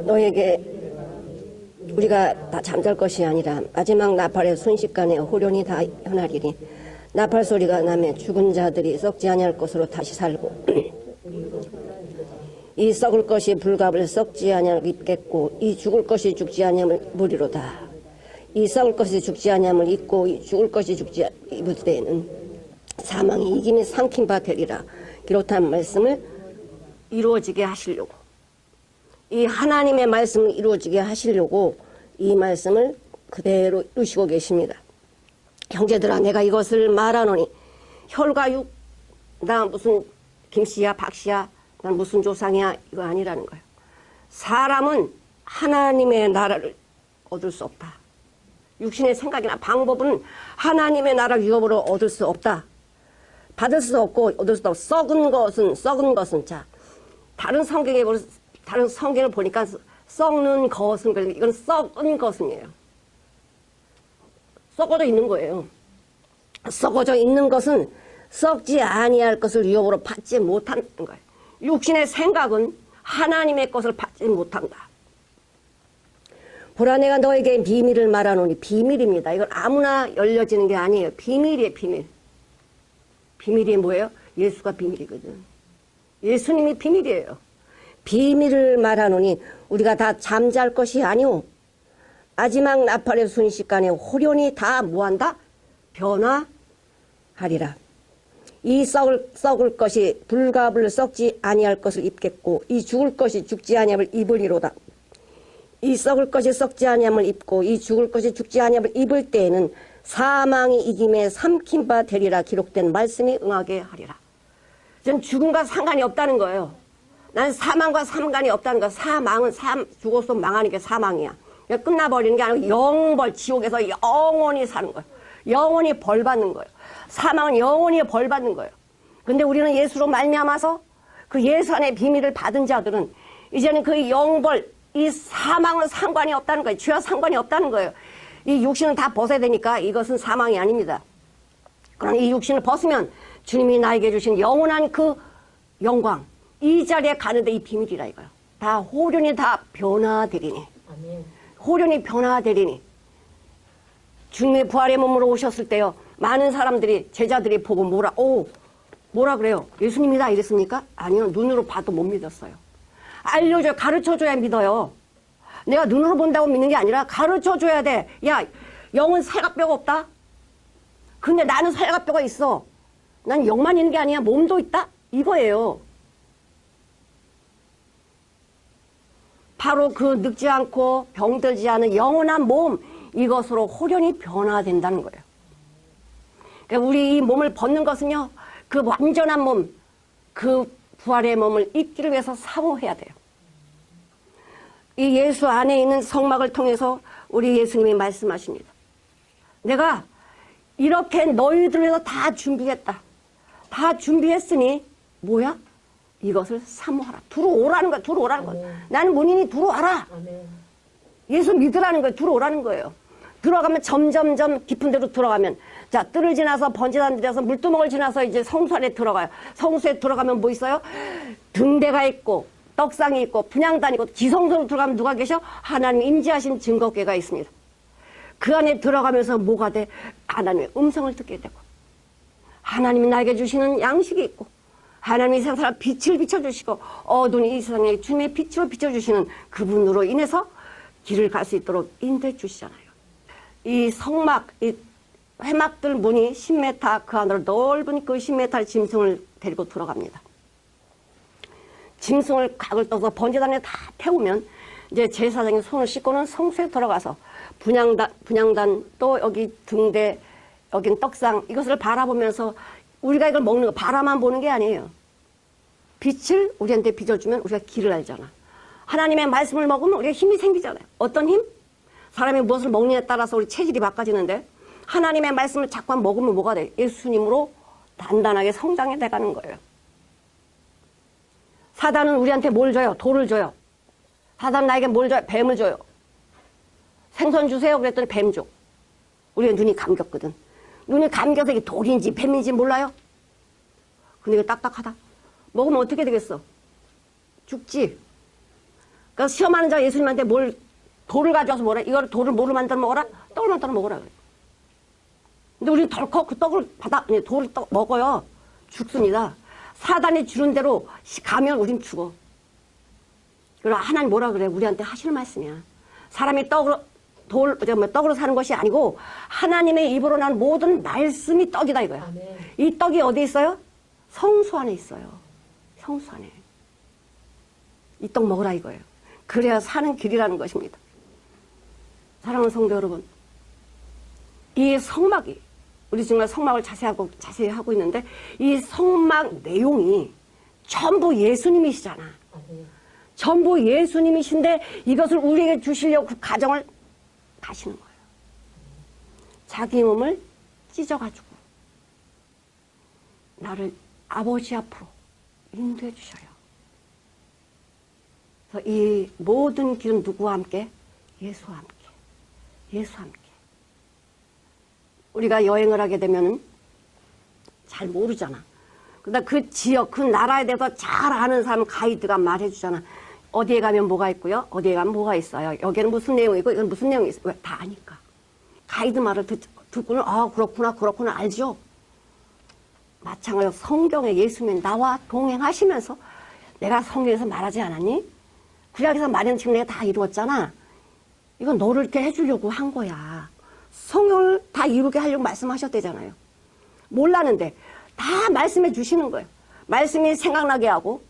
너에게 우리가 다 잠잘 것이 아니라 마지막 나팔의 순식간에 호련히 다 현하리니 나팔 소리가 나면 죽은 자들이 썩지 아니할 것으로 다시 살고 이 썩을 것이 불갑을 썩지 아니함을 입겠고 이 죽을 것이 죽지 아니함을 무리로다. 이 썩을 것이 죽지 아니함을 입고 이 죽을 것이 죽지 입을 때에는 사망이 이김이 삼킨 바 되리라. 기록한 말씀을 이루어지게 하시려고, 이 하나님의 말씀을 이루어지게 하시려고 이 말씀을 그대로 이루시고 계십니다. 형제들아, 내가 이것을 말하노니 혈과 육, 나 무슨 김씨야 박씨야 난 무슨 조상이야 이거 아니라는 거예요. 사람은 하나님의 나라를 얻을 수 없다. 육신의 생각이나 방법은 하나님의 나라를 유업으로 얻을 수 없다. 받을 수 없고 얻을 수 없고 썩은 것은 자, 다른 성경을 보니까 썩는 것은, 이건 썩은 것은이에요. 썩어져 있는 거예요. 썩어져 있는 것은 썩지 아니할 것을 유업으로 받지 못하는 거예요. 육신의 생각은 하나님의 것을 받지 못한다. 보라, 내가 너에게 비밀을 말하노니, 비밀입니다. 이건 아무나 열려지는 게 아니에요. 비밀이에요, 비밀. 비밀이 뭐예요? 예수가 비밀이거든. 예수님이 비밀이에요. 비밀을 말하노니 우리가 다 잠잘 것이 아니오. 마지막 나팔의 순식간에 호련히 다 뭐한다? 변화하리라. 이 썩을 것이 불갑을 썩지 아니할 것을 입겠고 이 죽을 것이 죽지 아니함을 입으리로다. 이 썩을 것이 썩지 아니함을 입고 이 죽을 것이 죽지 아니함을 입을 때에는 사망이 이김에 삼킨 바 되리라 기록된 말씀이 응하게 하리라. 전 죽음과 상관이 없다는 거예요. 난 사망과 상관이 없다는 거. 사망은 죽어서 망하는 게 사망이야. 끝나버리는 게 아니고 영벌 지옥에서 영원히 사는 거예요. 영원히 벌 받는 거예요. 사망은 영원히 벌 받는 거예요. 근데 우리는 예수로 말미암아서 그 예수 안의 비밀을 받은 자들은 이제는 그 영벌, 이 사망은 상관이 없다는 거예요. 죄와 상관이 없다는 거예요. 이 육신은 다 벗어야 되니까 이것은 사망이 아닙니다. 그럼 이 육신을 벗으면 주님이 나에게 주신 영원한 그 영광, 이 자리에 가는데 이 비밀이라 이거요. 다 호련이 다 변화되리니. 아멘. 호련이 변화되리니. 주님의 부활의 몸으로 오셨을 때요. 많은 사람들이 제자들이 보고 뭐라 그래요? 예수님이다 이랬습니까? 아니요. 눈으로 봐도 못 믿었어요. 알려줘야 가르쳐줘야 믿어요. 내가 눈으로 본다고 믿는 게 아니라 가르쳐줘야 돼. 야, 영은 살과 뼈가 없다. 근데 나는 살과 뼈가 있어. 난 영만 있는 게 아니야. 몸도 있다. 이거예요. 바로 그 늙지 않고 병들지 않은 영원한 몸, 이것으로 호련히 변화된다는 거예요. 그러니까 우리 이 몸을 벗는 것은요, 그 완전한 몸, 그 부활의 몸을 입기를 위해서 사모해야 돼요. 이 예수 안에 있는 성막을 통해서 우리 예수님이 말씀하십니다. 내가 이렇게 너희들을 위해서 다 준비했다. 다 준비했으니 뭐야? 이것을 사모하라. 들어오라는 거야. 들어오라는 거야. 나는 문인이 들어와라. 아멘. 예수 믿으라는 거예요. 들어오라는 거예요. 들어가면 점점점 깊은 데로 들어가면, 자, 뜰을 지나서 번지단 데서 물두멍을 지나서 이제 성수 안에 들어가요. 성수에 들어가면 뭐 있어요? 등대가 있고 떡상이 있고 분향단이 있고 지성소로 들어가면 누가 계셔? 하나님 임재하신 증거궤가 있습니다. 그 안에 들어가면서 뭐가 돼? 하나님의 음성을 듣게 되고, 하나님이 나에게 주시는 양식이 있고, 하나님이 세상에 빛을 비춰주시고, 어두운 이 세상에 주님의 빛으로 비춰주시는 그분으로 인해서 길을 갈 수 있도록 인도해 주시잖아요. 이 성막, 이 회막들 문이 10m, 그 안으로 넓은 그 10m의 짐승을 데리고 들어갑니다. 짐승을 각을 떠서 번제단에 다 태우면 이제 제사장이 손을 씻고는 성수에 들어가서 분향단 또 여기 등대, 여긴 떡상, 이것을 바라보면서 우리가 이걸 먹는 거 바라만 보는 게 아니에요. 빛을 우리한테 비춰주면 우리가 길을 알잖아. 하나님의 말씀을 먹으면 우리가 힘이 생기잖아요. 어떤 힘? 사람이 무엇을 먹느냐에 따라서 우리 체질이 바꿔지는데, 하나님의 말씀을 자꾸 먹으면 뭐가 돼? 예수님으로 단단하게 성장해 돼가는 거예요. 사단은 우리한테 뭘 줘요? 돌을 줘요. 사단은 나에게 뭘 줘요? 뱀을 줘요. 생선 주세요 그랬더니 뱀 줘. 우리가 눈이 감겼거든. 눈이 감겨서 이게 돌인지 뱀인지 몰라요? 근데 이거 딱딱하다. 먹으면 어떻게 되겠어? 죽지. 그러니까 시험하는 자 예수님한테 돌을 가져와서 뭐라? 이걸 돌을 뭐로 만들어 먹어라? 떡을 만들어 먹어라. 근데 우리는 덜컥 그 떡을 돌을 먹어요. 죽습니다. 사단이 주는 대로 가면 우린 죽어. 그럼 하나님 뭐라 그래? 우리한테 하시는 말씀이야. 사람이 떡으로 사는 것이 아니고 하나님의 입으로 난 모든 말씀이 떡이다 이거야. 아멘. 이 떡이 어디 있어요? 성수 안에 있어요. 성수 안에. 이 떡 먹으라 이거예요. 그래야 사는 길이라는 것입니다. 사랑하는 성도 여러분, 이 성막이, 우리 정말 성막을 자세히 하고 있는데, 이 성막 내용이 전부 예수님이시잖아. 전부 예수님이신데 이것을 우리에게 주시려고 그 가정을 가시는 거예요. 자기 몸을 찢어가지고 나를 아버지 앞으로 인도해 주셔요. 그래서 이 모든 길은 누구와 함께? 예수와 함께. 예수와 함께. 우리가 여행을 하게 되면은 잘 모르잖아. 그러다 그 지역, 그 나라에 대해서 잘 아는 사람 가이드가 말해주잖아. 어디에 가면 뭐가 있고요. 어디에 가면 뭐가 있어요. 여기는 무슨 내용이고 이건 무슨 내용이 있어요. 왜? 다 아니까. 가이드 말을 듣고는 그렇구나 알죠. 마찬가지로 성경에 예수님이 나와 동행하시면서 내가 성경에서 말하지 않았니? 구약에서 말하는 지금 내가 다 이루었잖아. 이건 너를 이렇게 해주려고 한 거야. 성경을 다 이루게 하려고 말씀하셨대잖아요. 몰랐는데 다 말씀해 주시는 거예요. 말씀이 생각나게 하고,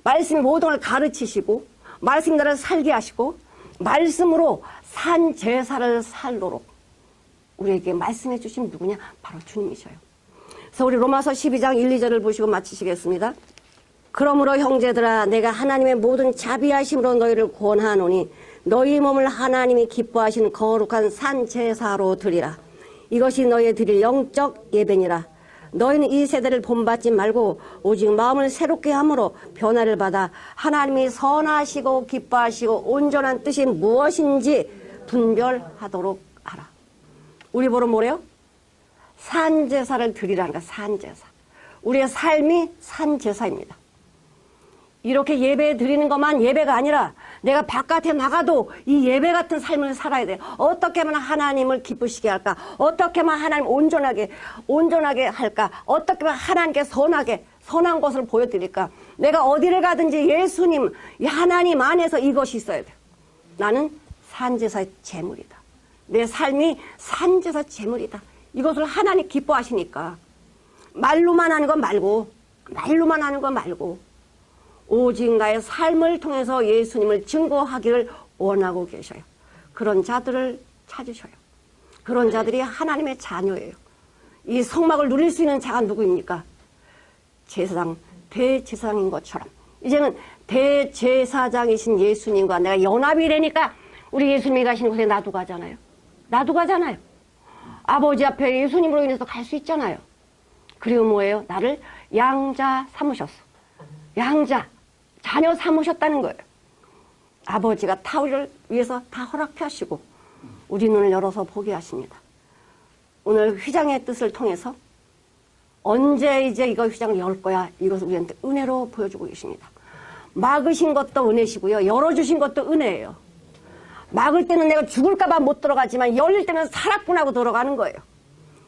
말씀이 모든 걸 가르치시고, 말씀이 나를 살게 하시고, 말씀으로 산 제사를 살도록 우리에게 말씀해 주신 누구냐? 바로 주님이셔요. 그래서 우리 로마서 12장 1, 2절을 보시고 마치시겠습니다. 그러므로 형제들아 내가 하나님의 모든 자비하심으로 너희를 권하노니 너희 몸을 하나님이 기뻐하시는 거룩한 산 제사로 드리라. 이것이 너희의 드릴 영적 예배니라. 너희는 이 세대를 본받지 말고 오직 마음을 새롭게 함으로 변화를 받아 하나님이 선하시고 기뻐하시고 온전한 뜻이 무엇인지 분별하도록 하라. 우리 보러 뭐래요? 산제사를 드리라는 거야. 산제사. 우리의 삶이 산제사입니다. 이렇게 예배 드리는 것만 예배가 아니라 내가 바깥에 나가도 이 예배 같은 삶을 살아야 돼요. 어떻게 하면 하나님을 기쁘시게 할까? 어떻게 하면 하나님 온전하게 할까? 어떻게 하면 하나님께 선한 것을 보여드릴까? 내가 어디를 가든지 예수님, 하나님 안에서 이것이 있어야 돼요. 나는 산제사의 제물이다. 내 삶이 산제사 제물이다. 이것을 하나님 기뻐하시니까 말로만 하는 건 말고 오직 나의 삶을 통해서 예수님을 증거하기를 원하고 계셔요. 그런 자들을 찾으셔요. 그런 자들이 하나님의 자녀예요. 이 성막을 누릴 수 있는 자가 누구입니까? 제사장, 대제사장인 것처럼 이제는 대제사장이신 예수님과 내가 연합이 되니까 우리 예수님이 가시는 곳에 나도 가잖아요. 아버지 앞에 예수님으로 인해서 갈 수 있잖아요. 그리고 뭐예요? 나를 양자 삼으셨어. 양자, 자녀 삼으셨다는 거예요. 아버지가 다 우리를 위해서 다 허락하시고 우리 눈을 열어서 보게 하십니다. 오늘 휘장의 뜻을 통해서 언제 이제 이거 휘장을 열 거야? 이것을 우리한테 은혜로 보여주고 계십니다. 막으신 것도 은혜시고요. 열어주신 것도 은혜예요. 막을 때는 내가 죽을까봐 못 들어가지만 열릴 때는 살았구나 하고 들어가는 거예요.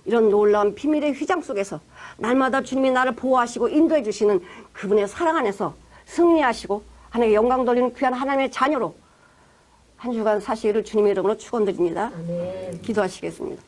이런 놀라운 비밀의 휘장 속에서 날마다 주님이 나를 보호하시고 인도해 주시는 그분의 사랑 안에서 승리하시고 하나님의 영광 돌리는 귀한 하나님의 자녀로 한 주간 사시기를 주님의 이름으로 축원드립니다. 아멘. 기도하시겠습니다.